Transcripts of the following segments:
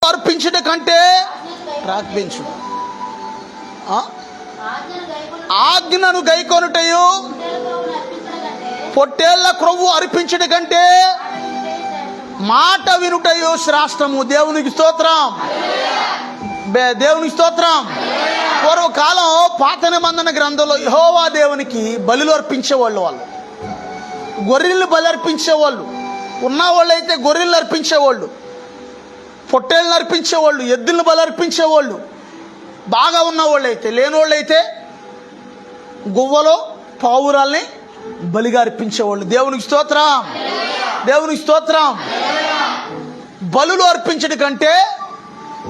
అర్పించుట కంటే ప్రార్థించు. ఆజ్ఞను గైకొనుటయు పొట్టేళ్ల క్రొవ్వు అర్పించుట కంటే మాట వినుటయు శ్రేష్టము. దేవునికి స్తోత్రం, దేవునికి స్తోత్రం. పూర్వకాలం పాత నిబంధన గ్రంథంలో యెహోవా దేవునికి బలులు అర్పించేవాళ్ళు. వాళ్ళు గొర్రెలు బలి అర్పించేవాళ్ళు. ఉన్నవాళ్ళు అయితే గొర్రెలు అర్పించేవాళ్ళు, పొట్టేళ్ళని అర్పించేవాళ్ళు, ఎద్దులను బలి అర్పించేవాళ్ళు. బాగా ఉన్నవాళ్ళు అయితే, లేనివాళ్ళు అయితే గువ్వలో పావురాల్ని బలిగా అర్పించేవాళ్ళు. దేవునికి స్తోత్రం, దేవునికి స్తోత్రం. బలులు అర్పించడం కంటే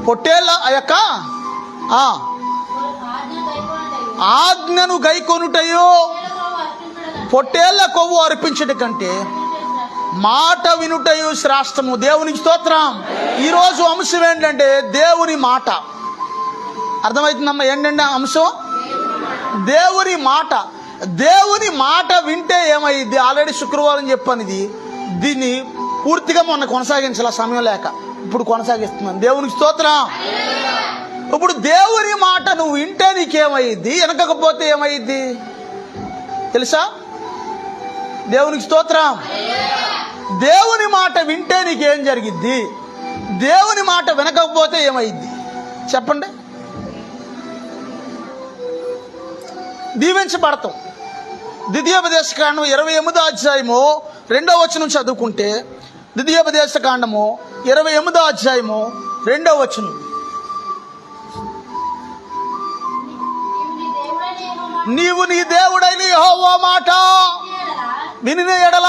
పొట్టేళ్ళ యొక్క ఆజ్ఞను గైకొనుటయు పొట్టేళ్ల కొవ్వు అర్పించడం కంటే మాట వినుటయు శ్రేష్టము. దేవునికి స్తోత్రం. ఈరోజు అంశం ఏంటంటే దేవుని మాట. అర్థమవుతుందమ్మా? ఏంటంటే అంశం దేవుని మాట. దేవుని మాట వింటే ఏమైంది? ఆల్రెడీ శుక్రవారం చెప్పాను. దీన్ని పూర్తిగా మొన్న కొనసాగించాల, సమయం లేక ఇప్పుడు కొనసాగిస్తున్నాను. దేవునికి స్తోత్రం. ఇప్పుడు దేవుని మాట నువ్వు వింటే నీకేమైద్ది, వినకపోతే ఏమైద్ది తెలుసా? దేవునికి స్తోత్రం. దేవుని మాట వింటే నీకేం జరిగిద్ది, దేవుని మాట వినకపోతే ఏమైద్ది చెప్పండి? దీవించబడతాం. ద్వితీయోపదేశ కాండము 28వ అధ్యాయము 2వ వచనం చదువుకుంటే, ద్వితీయోపదేశ కాండము 28వ అధ్యాయము 2వ వచనం, నీవు నీ దేవుడైన యెహోవా మాట వినిన ఎడల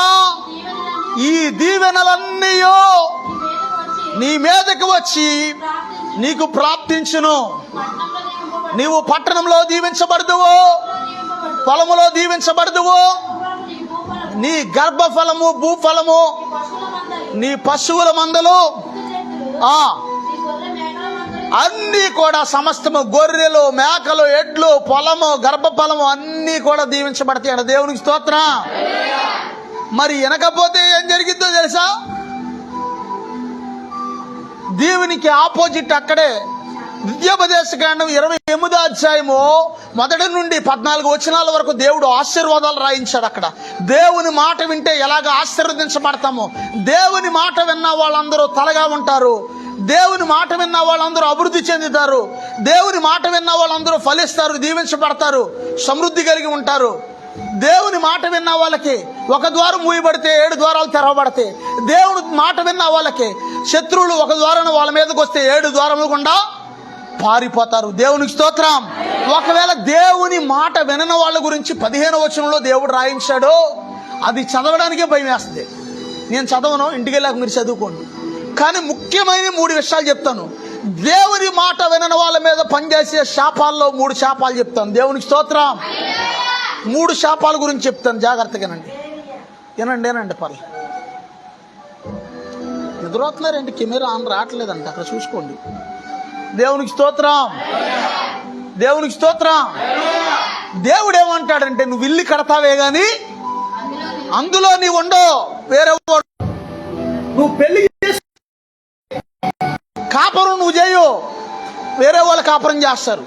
ఈ దీవెనలన్నీ నీ మీదకి వచ్చి నీకు ప్రాప్తించును. నీవు పట్టణంలో దీవించబడదువు, పొలములో దీవించబడదువు. నీ గర్భఫలము, భూఫలము, నీ పశువుల మందలు అన్నీ కూడా సమస్తము, గొర్రెలు, మేకలు, ఎడ్లు, పొలము, గర్భఫలము అన్నీ కూడా దీవించబడతాయి అన్న. దేవునికి స్తోత్రం. మరి వినకపోతే ఏం జరిగిద్దో తెలుసా? దేవునికి ఆపోజిట్ అక్కడే. ద్వితీయోపదేశ కాండం 28వ అధ్యాయము 1 నుండి 14 వచనాల వరకు దేవుడు ఆశీర్వాదాలు రాయించాడు. అక్కడ దేవుని మాట వింటే ఎలాగ ఆశీర్వదించబడతామో, దేవుని మాట విన్న వాళ్ళందరూ తలగా ఉంటారు, దేవుని మాట విన్న వాళ్ళందరూ అభివృద్ధి చెందుతారు, దేవుని మాట విన్న వాళ్ళందరూ ఫలిస్తారు, దీవించబడతారు, సమృద్ధి కలిగి ఉంటారు. దేవుని మాట విన్న వాళ్ళకి ఒక ద్వారం మూయబడితే 7 ద్వారాలు తెరవబడతాయి. దేవుని మాట విన్న వాళ్ళకి శత్రువులు ఒక ద్వారాన్ని వాళ్ళ మీదకి వస్తే 7 ద్వారములు గుండా పారిపోతారు. దేవునికి స్తోత్రం. ఒకవేళ దేవుని మాట వినని వాళ్ళ గురించి 15వ వచనంలో దేవుడు రాయించాడు. అది చదవడానికే భయం వేస్తుంది. నేను చదవను, ఇంటికి వెళ్ళాక మీరు చదువుకోండి. కానీ ముఖ్యమైన 3 విషయాలు చెప్తాను. దేవుని మాట వినని వాళ్ళ మీద పనిచేసే శాపాల్లో 3 శాపాలు చెప్తాను. దేవునికి స్తోత్రం. 3 శాపాల గురించి చెప్తాను, జాగ్రత్తగానండి. ఏనండి పర్లేదు. నిద్రపోతున్నారేంటి? కెమెరా ఆన్ రావట్లేదంట, అక్కడ చూసుకోండి. దేవునికి స్తోత్రం, దేవునికి స్తోత్రం. దేవుడు ఏమంటాడంటే, నువ్వు ఇల్లు కడతావే గాని అందులో నీ ఉండో, వేరే నువ్వు పెళ్లి కాపురం నువ్వు చేయు, వేరే వాళ్ళు కాపురం చేస్తారు.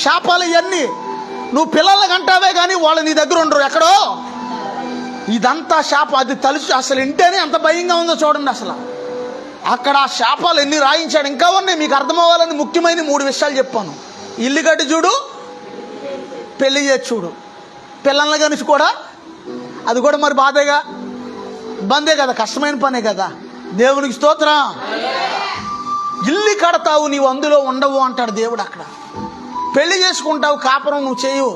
శాపాలు ఇవన్నీ. నువ్వు పిల్లల్ని కంటావే కానీ వాళ్ళు నీ దగ్గర ఉండరు, ఎక్కడో. ఇదంతా శాపం. అది తలుచు అసలు ఇంటేనే ఎంత భయంగా ఉందో చూడండి. అసలు అక్కడ ఆ శాపాలు ఎన్ని రాయించాడు. ఇంకా ఉన్నాయి, మీకు అర్థమవ్వాలని ముఖ్యమైన 3 విషయాలు చెప్పాను. ఇల్లు కట్టి చూడు, పెళ్లి చేసి చూడు, పిల్లల్ని కనిసి కూడా, అది కూడా మరి బాధేగా, ఇబ్బందే కదా, కష్టమైన పనే కదా. దేవునికి స్తోత్రం. ఇల్లు కడతావు, నీవు అందులో ఉండవు అంటాడు దేవుడు. అక్కడ పెళ్లి చేసుకుంటావు, కాపురం నువ్వు చేయవు,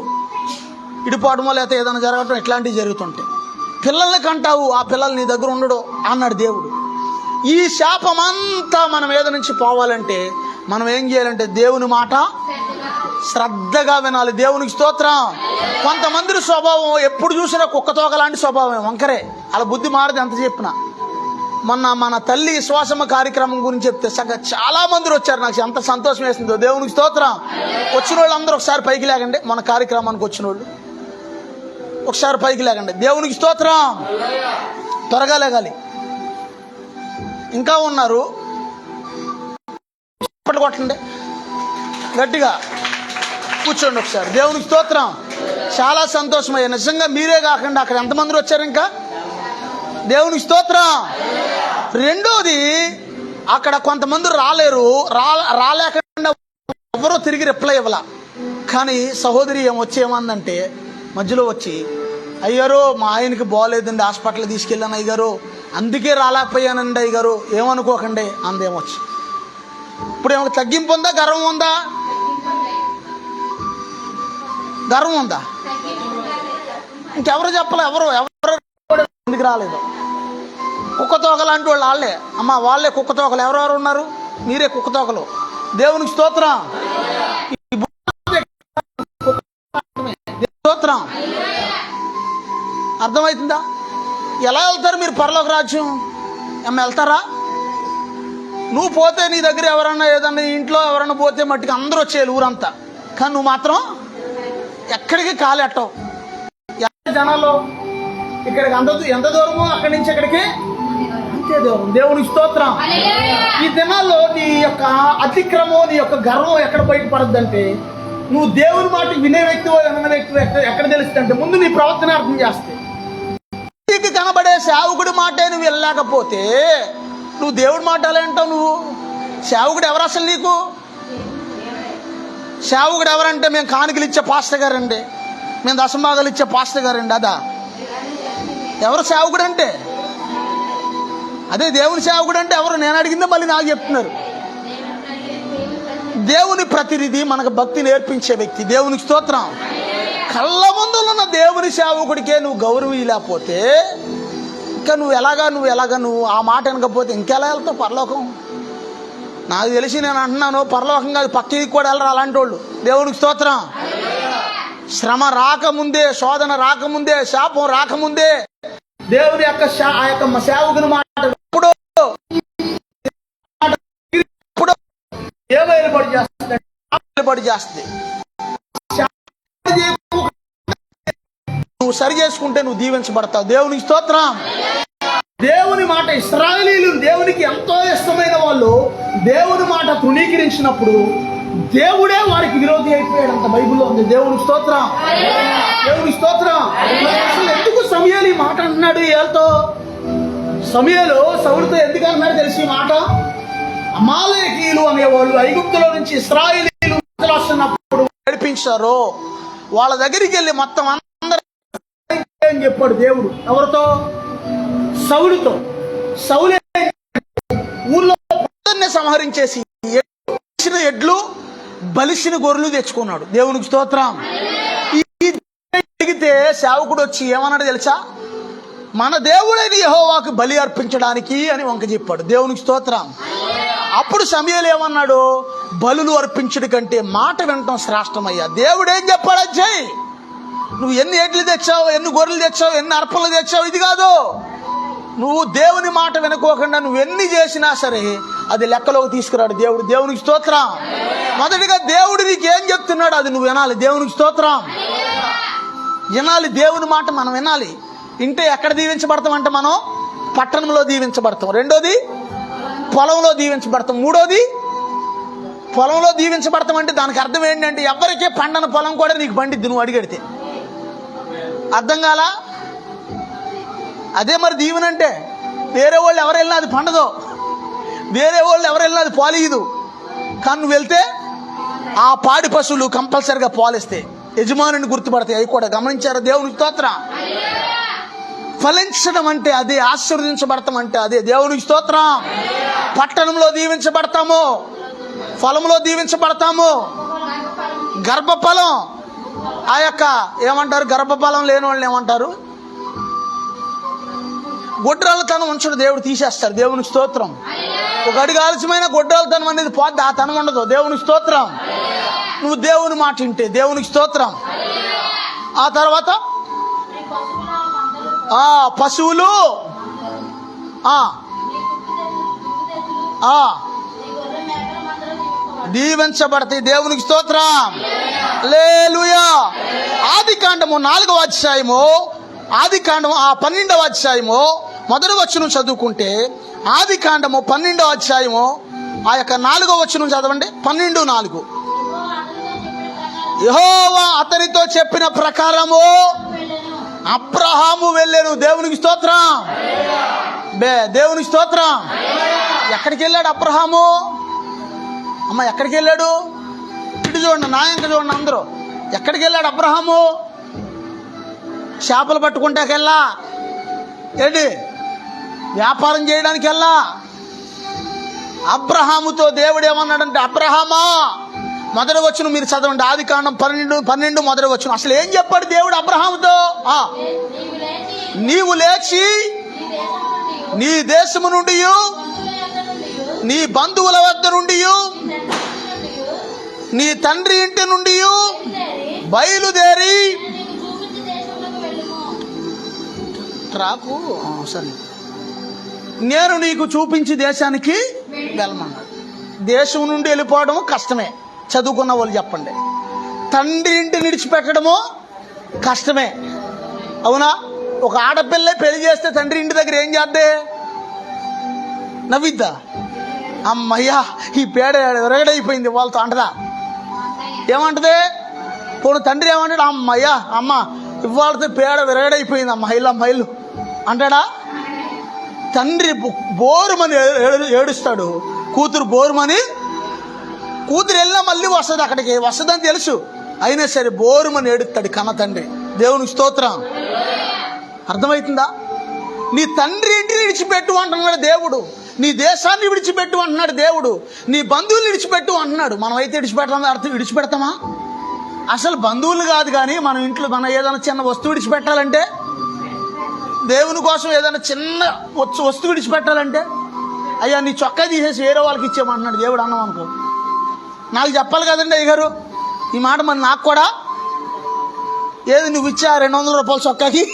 ఇడిపోవడమో లేకపోతే ఏదైనా జరగటం ఇట్లాంటివి జరుగుతుంటాయి. పిల్లల్ని కంటావు, ఆ పిల్లలు నీ దగ్గర ఉండడు అన్నాడు దేవుడు. ఈ శాపమంతా మన మీద నుంచి పోవాలంటే మనం ఏం చేయాలంటే దేవుని మాట శ్రద్ధగా వినాలి. దేవునికి స్తోత్రం. కొంతమంది స్వభావం ఎప్పుడు చూసినా కుక్కతోక లాంటి స్వభావం, వంకరే. అలా బుద్ధి మారదు ఎంత చెప్పినా. మొన్న మన తల్లి విశ్వాసమ్మ కార్యక్రమం గురించి చెప్తే చాలా మంది వచ్చారు. నాకు ఎంత సంతోషం వేసిందో. దేవునికి స్తోత్రం. వచ్చిన వాళ్ళు అందరూ ఒకసారి పైకి లేకండి. మన కార్యక్రమానికి వచ్చిన వాళ్ళు ఒకసారి పైకి లేకండి. దేవునికి స్తోత్రం. త్వరగా లేగాలి. ఇంకా ఉన్నారు. చప్పట్లు కొట్టండి గట్టిగా. కూర్చోండి ఒకసారి. దేవునికి స్తోత్రం. చాలా సంతోషమయ్యా. నిజంగా మీరే కాకుండా అక్కడ ఎంతమంది వచ్చారు ఇంకా? దేవునికి స్తోత్రం. రెండోది, అక్కడ కొంతమంది రాలేరు. రాలేకుండా ఎవరో తిరిగి రిప్లై ఇవ్వాల. కానీ సహోదరి ఏమందంటే మధ్యలో వచ్చి, అయ్యారు మా ఆయనకి బాగోలేదండి, హాస్పిటల్ తీసుకెళ్ళాను అయ్యారు, అందుకే రాలేకపోయానండి అయ్యారు, ఏమనుకోకండి అందేమొచ్చి. ఇప్పుడు ఏమో తగ్గింపు ఉందా, గర్వం ఉందా? గర్వం ఉందా? ఇంకెవరు చెప్పలే. ఎవరు ఎందుకు రాలేదు? కుక్కతోకలు అంటే వాళ్ళు వాళ్ళే. అమ్మ వాళ్ళే కుక్కతోకలు. ఎవరెవరు ఉన్నారు? మీరే కుక్కతోకలు. దేవునికి స్తోత్రం. స్తోత్రం. అర్థమవుతుందా? ఎలా వెళ్తారు మీరు పరలోక రాజ్యం? వెళ్తారా? నువ్వు పోతే నీ దగ్గర ఎవరన్నా ఏదన్నా ఇంట్లో ఎవరన్నా పోతే మట్టికి అందరూ వచ్చేయాలి ఊరంతా. కానీ నువ్వు మాత్రం ఎక్కడికి కాలెట్టవు. జనాలు ఇక్కడికి ఎంత దూరమో అక్కడి నుంచి ఎక్కడికి అంతే దూరం. దేవునికి స్తోత్రం. ఈ దినాల్లో నీ యొక్క అతిక్రమం, నీ యొక్క గర్వం ఎక్కడ బయటపడద్దంటే, నువ్వు దేవుని మాట వినే వ్యక్తివో వినని వ్యక్తివో ఎక్కడ తెలుస్తుందంటే, ముందు నీ ప్రవర్తన అర్థం చేస్తే. నీకు కనబడే సేవకుడి మాటే నువ్వు వెళ్ళలేకపోతే నువ్వు దేవుడి మాట ఎలా అంటావు? నువ్వు సేవకుడు ఎవరు అసలు? నీకు సేవకుడు ఎవరంటే, మేము కానుకలు ఇచ్చే పాస్టర్ గారండి, మేము దశభాగాలు ఇచ్చే పాస్టర్ గారండి. అదా ఎవరు సేవకుడు అంటే? అదే దేవుని సేవకుడు అంటే ఎవరు? నేను అడిగిందే మళ్ళీ నాకు చెప్తున్నారు. దేవుని ప్రతినిధి, మనకు భక్తి నేర్పించే వ్యక్తి. దేవునికి స్తోత్రం. కళ్ళ ముందు ఉన్న దేవుని సేవకుడికే నువ్వు గౌరవం లేకపోతే ఇంకా నువ్వు ఎలాగా ఆ మాట వినకపోతే ఇంకెలా వెళ్తావు పరలోకం? నాకు తెలిసి నేను అంటున్నాను, పరలోకం కాదు పక్కకి కూడా వెళ్ళరు అలాంటి వాళ్ళు. దేవునికి స్తోత్రం. శ్రమ రాకముందే, శోధన రాకముందే, శాపం రాకముందే దేవుని యొక్క ఆ యొక్క సేవకుని మాట ఎప్పుడు ఏబడి చేస్తుంది. నువ్వు సరి చేసుకుంటే నువ్వు దీవించబడతావు. దేవునికి స్తోత్రం. దేవుని మాట, ఇశ్రాయేలీయులు దేవునికి ఎంతో ఇష్టమైన వాళ్ళు దేవుని మాట తృణీకరించినప్పుడు దేవుడే వారికి విరోధి అయిపోయాడంత బైబిల్లో ఉంది. దేవునికి స్తోత్రం. దేవునికి స్తోత్రం. అసలు ఎందుకు సమూయేలు ఈ మాట అంటున్నాడు? ఏళ్ళతో సమూయేలు సౌలుతో ఎందుకు అంటున్నాడు తెలిసి ఈ మాట? అమాలేకీయులు అనేవాళ్ళు ఐగుప్తులో నుంచి ఇశ్రాయేలీయులు వస్తున్నప్పుడు నడిపించారు. వాళ్ళ దగ్గరికి వెళ్ళి మొత్తం అందరూ అని చెప్పాడు దేవుడు. ఎవరితో? సౌలుతో. సౌలే ఊళ్ళో సంహరించేసి ఎడ్లు బలిసిన గొర్రెలు తెచ్చుకున్నాడు. దేవునికి స్తోత్రం. అడిగితే సేవకుడు వచ్చి ఏమన్నాడు తెలుసా? మన దేవుడైన యెహోవాకు బలి అర్పించడానికి అని వంక చెప్పాడు. దేవునికి స్తోత్రం. అప్పుడు సమూయేలు ఏమన్నాడు? బలులు అర్పించడం కంటే మాట వినటం శ్రేష్టమయ్యా. దేవుడు ఏం చెప్పాడు? అజ్జయ్, నువ్వు ఎన్ని ఎడ్లు తెచ్చావు, ఎన్ని గొర్రెలు తెచ్చావు, ఎన్ని అర్పణలు తెచ్చావు, ఇది కాదు. నువ్వు దేవుని మాట వినుకోకుండా నువ్వు ఎన్ని చేసినా సరే అది లెక్కలోకి తీసుకురాడు దేవుడు. దేవునికి స్తోత్రం. మొదటిగా దేవుడు నీకు ఏం చెప్తున్నాడు అది నువ్వు వినాలి. దేవునికి స్తోత్రం. వినాలి. దేవుని మాట మనం వినాలి. ఇంటే ఎక్కడ దీవించబడతాం అంటే మనం పట్టణంలో దీవించబడతాం. రెండోది పొలంలో దీవించబడతాం. మూడోది పొలంలో దీవించబడతాం అంటే దానికి అర్థం ఏంటంటే ఎవరికీ పండని పొలం కూడా నీకు పండిద్ది నువ్వు అడిగడితే. అర్థం కాలా? అదే మరి దీవెనంటే. వేరే వాళ్ళు ఎవరు వెళ్ళినా అది పండదు, వేరే వాళ్ళు ఎవరు వెళ్ళినా అది పాలియదు. కానీ నువ్వు వెళ్తే ఆ పాడి పశువులు కంపల్సరిగా పాలిస్తాయి, యజమానిని గుర్తుపడతాయి. అవి కూడా గమనించారు. దేవునికి స్తోత్రం. ఫలించడం అంటే అదే, ఆశీర్వదించబడతాం అంటే అదే. దేవునికి స్తోత్రం. పట్టణంలో దీవించబడతాము, ఫలంలో దీవించబడతాము. గర్భఫలం, ఆ యొక్క ఏమంటారు, గర్భఫలం లేని వాళ్ళని ఏమంటారు? గొడ్రాలతనం ఉంచడు, దేవుడు తీసేస్తాడు. దేవునికి స్తోత్రం. ఒక అడుగు ఆలస్యమైన గొడ్రాలతనం అనేది పోద్ది, ఆ తనం ఉండదు. దేవునికి స్తోత్రం. నువ్వు దేవుని మాట వింటే దేవునికి స్తోత్రం. ఆ తర్వాత పశువులు దీవించబడతాయి. దేవునికి స్తోత్రం. హల్లెలూయా. ఆదికాండము 4వ అధ్యాయము, ఆదికాండము 12వ అధ్యాయము మొదటి వచనం చదువుకుంటే, ఆదికాండము 12వ అధ్యాయము ఆ యొక్క 4వ వచనం చదవండి. 12:4. యెహోవా అతనితో చెప్పిన ప్రకారము అబ్రహాము వెళ్ళాను. దేవునికి స్తోత్రం. దేవునికి స్తోత్రం. ఎక్కడికి వెళ్ళాడు అబ్రహాము? అమ్మ ఎక్కడికి వెళ్ళాడు? ఇటు చూడండి, నాయంక చూడండి అందరూ. ఎక్కడికి వెళ్ళాడు అబ్రహాము? చేపలు పట్టుకుంటాకెళ్ళా, ఏంటి వ్యాపారం చేయడానికి వెళ్ళా. అబ్రహాముతో దేవుడు ఏమన్నాడంటే, అబ్రహామా, మొదటి వచనం మీరు చదవండి, ఆదికాండం 12 మొదటి వచనం. అసలు ఏం చెప్పాడు దేవుడు అబ్రహాముతో? నీవు లేచి నీ దేశము నుండి, నీ బంధువుల వద్ద నుండి, నీ తండ్రి ఇంటి నుండి బయలుదేరి రాకు, సరే నేను నీకు చూపించి దేశానికి వెళ్ళమన్నాడు. దేశం నుండి వెళ్ళిపోవడం కష్టమే, చదువుకున్న వాళ్ళు చెప్పండి. తండ్రి ఇంటిని విడిచిపెట్టడము కష్టమే, అవునా? ఒక ఆడపిల్ల పెళ్లి చేస్తే తండ్రి ఇంటి దగ్గర ఏం చేద్దే? నవ్విద్దా? అమ్మయ్యా ఈ పేడ విరగడైపోయింది వాళ్ళతో అంటదా? ఏమంటదే? పోను తండ్రి ఏమంటాడు? అమ్మయ్యా అమ్మ ఇవాళతో పేడ విరగడైపోయింది అమ్మాయిలు అంటాడా? తండ్రి బోరుమని ఏడుస్తాడు, కూతురు బోరుమని. కూతురు వెళ్ళినా మళ్ళీ వస్తుంది, అక్కడికి వస్తుందని తెలుసు, అయినా సరే బోరుమని ఏడుస్తాడు కన్న తండ్రి. దేవునికి స్తోత్రం. అర్థమవుతుందా? నీ తండ్రి ఇంటిని విడిచిపెట్టు అంటున్నాడు దేవుడు, నీ దేశాన్ని విడిచిపెట్టు అంటున్నాడు దేవుడు, నీ బంధువులు విడిచిపెట్టు అంటున్నాడు. మనం అయితే విడిచిపెడతామా? అసలు బంధువులు కాదు కానీ మన ఇంట్లో మన ఏదైనా చిన్న వస్తువు విడిచిపెట్టాలంటే, దేవుని కోసం ఏదైనా చిన్న వస్తువు విడిచిపెట్టాలంటే, అయ్యా నీ చొక్కా తీసేసి వేరే వాళ్ళకి ఇచ్చేయమంటున్నాడు దేవుడు. అన్నాం అనుకో, నాకు చెప్పాలి కదండి అయ్యగారు ఈ మాట, మరి నాకు కూడా ఏది నువ్వు ఇచ్చా 200 రూపాయల చొక్కాకి?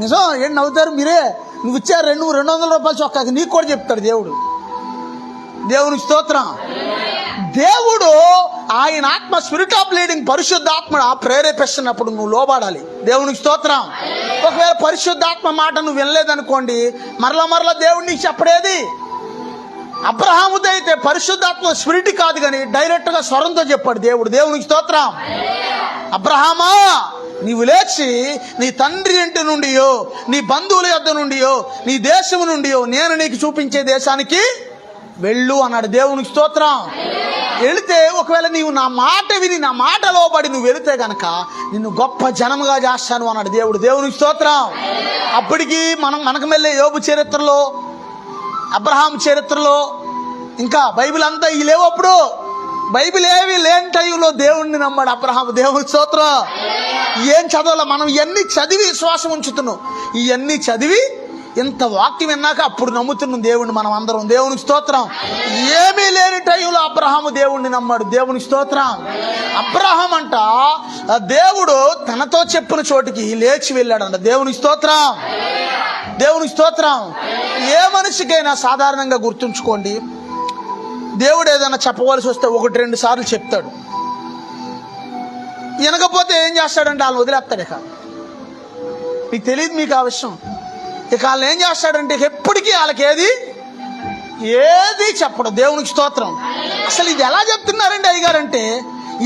నిజం ఏంటి నవ్వుతారు మీరే? నువ్వు ఇచ్చా 200 రూపాయల చొక్కాకి నీకు కూడా చెప్తాడు దేవుడు. దేవునికి స్తోత్రం. దేవుడు ఆయన ఆత్మ, స్పిరిట్ ఆఫ్ లీడింగ్, పరిశుద్ధాత్మ ప్రేరేపిస్తున్నప్పుడు నువ్వు లోబడాలి. దేవునికి స్తోత్రం. ఒకవేళ పరిశుద్ధాత్మ మాట నువ్వు వినలేదనుకోండి, మరలా దేవుడు నీకు చెప్పడేది. అబ్రహాముతో అయితే పరిశుద్ధాత్మ స్పిరిట్ కాదు కానీ డైరెక్ట్గా స్వరంతో చెప్పాడు దేవుడు. దేవునికి స్తోత్రం. అబ్రహామా నీవు లేచి నీ తండ్రి ఇంటి నుండి, నీ బంధువుల యొద్ద నుండి, నీ దేశము నుండి నేను నీకు చూపించే దేశానికి వెళ్ళు అన్నాడు. దేవునికి స్తోత్రం. వెళితే ఒకవేళ నీవు నా మాట విని నా మాట లోబడి నువ్వు వెళితే గనక నిన్ను గొప్ప జనముగా చేస్తాను అన్నాడు దేవుడు. దేవునికి స్తోత్రం. అప్పటికి మనకు మెల్లే యోబు చరిత్రలో, అబ్రహాం చరిత్రలో, ఇంకా బైబిల్ అంతా ఇవి లేవు. అప్పుడు బైబిల్ ఏవి లేని టైంలో దేవుణ్ణి నమ్మాడు అబ్రహాం. దేవునికి స్తోత్రం. ఏం చదవాల మనం? ఇవన్నీ చదివి విశ్వాసం ఉంచుతున్నాం, ఇవన్నీ చదివి ఇంత వాక్యం విన్నాక అప్పుడు నమ్ముతున్నాం దేవుణ్ణి మనం అందరం. దేవునికి స్తోత్రం. ఏమీ లేని టైంలో అబ్రహాము దేవుణ్ణి నమ్మాడు. దేవునికి స్తోత్రం. అబ్రహాం అంట దేవుడు తనతో చెప్పిన చోటికి లేచి వెళ్ళాడంట. దేవునికి స్తోత్రం. దేవునికి స్తోత్రం. ఏ మనిషికైనా సాధారణంగా గుర్తుంచుకోండి, దేవుడు ఏదైనా చెప్పవలసి వస్తే 1-2 సార్లు చెప్తాడు. వినకపోతే ఏం చేస్తాడంటే వాళ్ళని వదిలేస్తాడు. ఇక మీకు తెలియదు, మీకు ఆ విషయం. ఇక వాళ్ళు ఏం చేస్తాడంటే ఎప్పటికీ వాళ్ళకి ఏది చెప్పడు. దేవునికి స్తోత్రం. అసలు ఇది ఎలా చెప్తున్నారండి అయ్యగారంటే,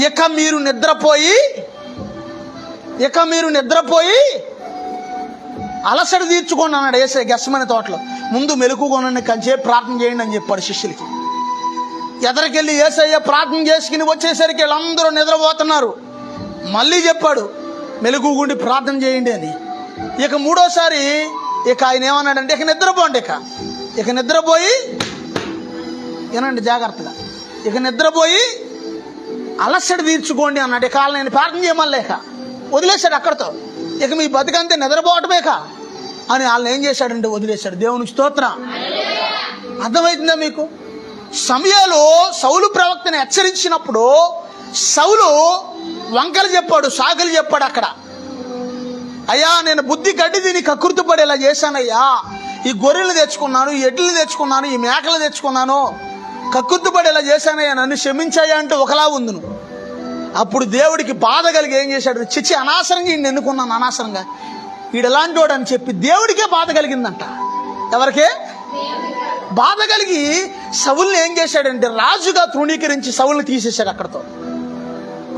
ఇక మీరు నిద్రపోయి అలసట తీర్చుకోండి అన్నాడు యేసే గెస్మనే తోటలో. ముందు మెలకుగొనండి, కంచేపు ప్రార్థన చేయండి అని చెప్పాడు శిష్యులకి. ఎదరికెళ్ళి యేసయ్య ప్రార్థన చేసుకుని వచ్చేసరికి వీళ్ళందరూ నిద్రపోతున్నారు. మళ్ళీ చెప్పాడు మెలకుగుండి ప్రార్థన చేయండి అని. ఇక 3వసారి ఇక ఆయన ఏమన్నాడంటే, ఇక నిద్రపోండి, ఇక నిద్రపోయి ఏనండి జాగ్రత్తగా, ఇక నిద్రపోయి అలసట తీర్చుకోండి అన్నాడు. ఇక నేను ప్రార్థన చేయమలేక వదిలేశాడు అక్కడితో. ఇక మీ బతుకంతే నిద్రపోవటమేక అని వాళ్ళని ఏం చేశాడంటే వదిలేశాడు. దేవునికి స్తోత్రం. అర్థమవుతుందా మీకు? సమయాలు సౌలు ప్రవక్తని హెచ్చరించినప్పుడు సౌలు వంకలు చెప్పాడు, సాకులు చెప్పాడు. అక్కడ అయ్యా నేను బుద్ధి గడ్డి తిని కకృతి పడేలా చేశానయ్యా, ఈ గొర్రెలు తెచ్చుకున్నాను, ఈ ఎడ్లు తెచ్చుకున్నాను, ఈ మేకలు తెచ్చుకున్నాను, కకృతి పడేలా చేశానయ్యా, నన్ను క్షమించాయా అంటే ఒకలా ఉంది. అప్పుడు దేవుడికి బాధ కలిగి ఏం చేశాడు, చిచ్చి అనవసరంగా ఈయన ఎన్నుకున్నాను, అనవసరంగా ఈడు ఎలాంటి వాడు అని చెప్పి దేవుడికే బాధ కలిగిందంట. ఎవరికే? బాధ కలిగి సౌలుని ఏం చేశాడంటే రాజుగా తృణీకరించి సౌలుని తీసేశాడు. అక్కడతో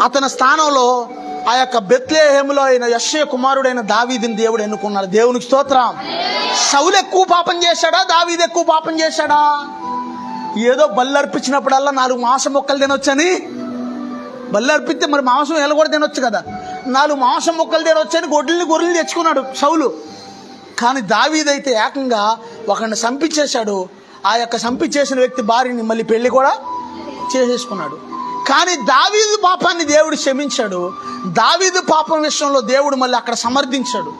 అతని స్థానంలో ఆ యొక్క బెత్లెహేములో అయిన యెష్షయి కుమారుడైన దావీదుని దేవుడు ఎన్నుకున్నాడు. దేవునికి స్తోత్రం. సౌలు ఎక్కువ పాపం చేశాడా, దావీదు ఎక్కువ పాపం చేశాడా? ఏదో బల్లి అర్పించినప్పుడల్లా 4 మాంసం ముక్కలు తినొచ్చని, బల్లి అర్పిస్తే మరి మాంసం ఎలా కూడా తినొచ్చు కదా, 4 మాంసం ముక్కలు తినొచ్చని గొర్రెలు తెచ్చుకున్నాడు సౌలు. కానీ దావీదైతే ఏకంగా ఒకరిని చంపించేశాడు. ఆ యొక్క చంపించేసిన వ్యక్తి భార్యని మళ్ళీ పెళ్లి కూడా చేసేసుకున్నాడు. కానీ దావీదు పాపాన్ని దేవుడు క్షమించాడు. దావీదు పాపం విషయంలో దేవుడు మళ్ళీ అక్కడ సమర్థించాడు.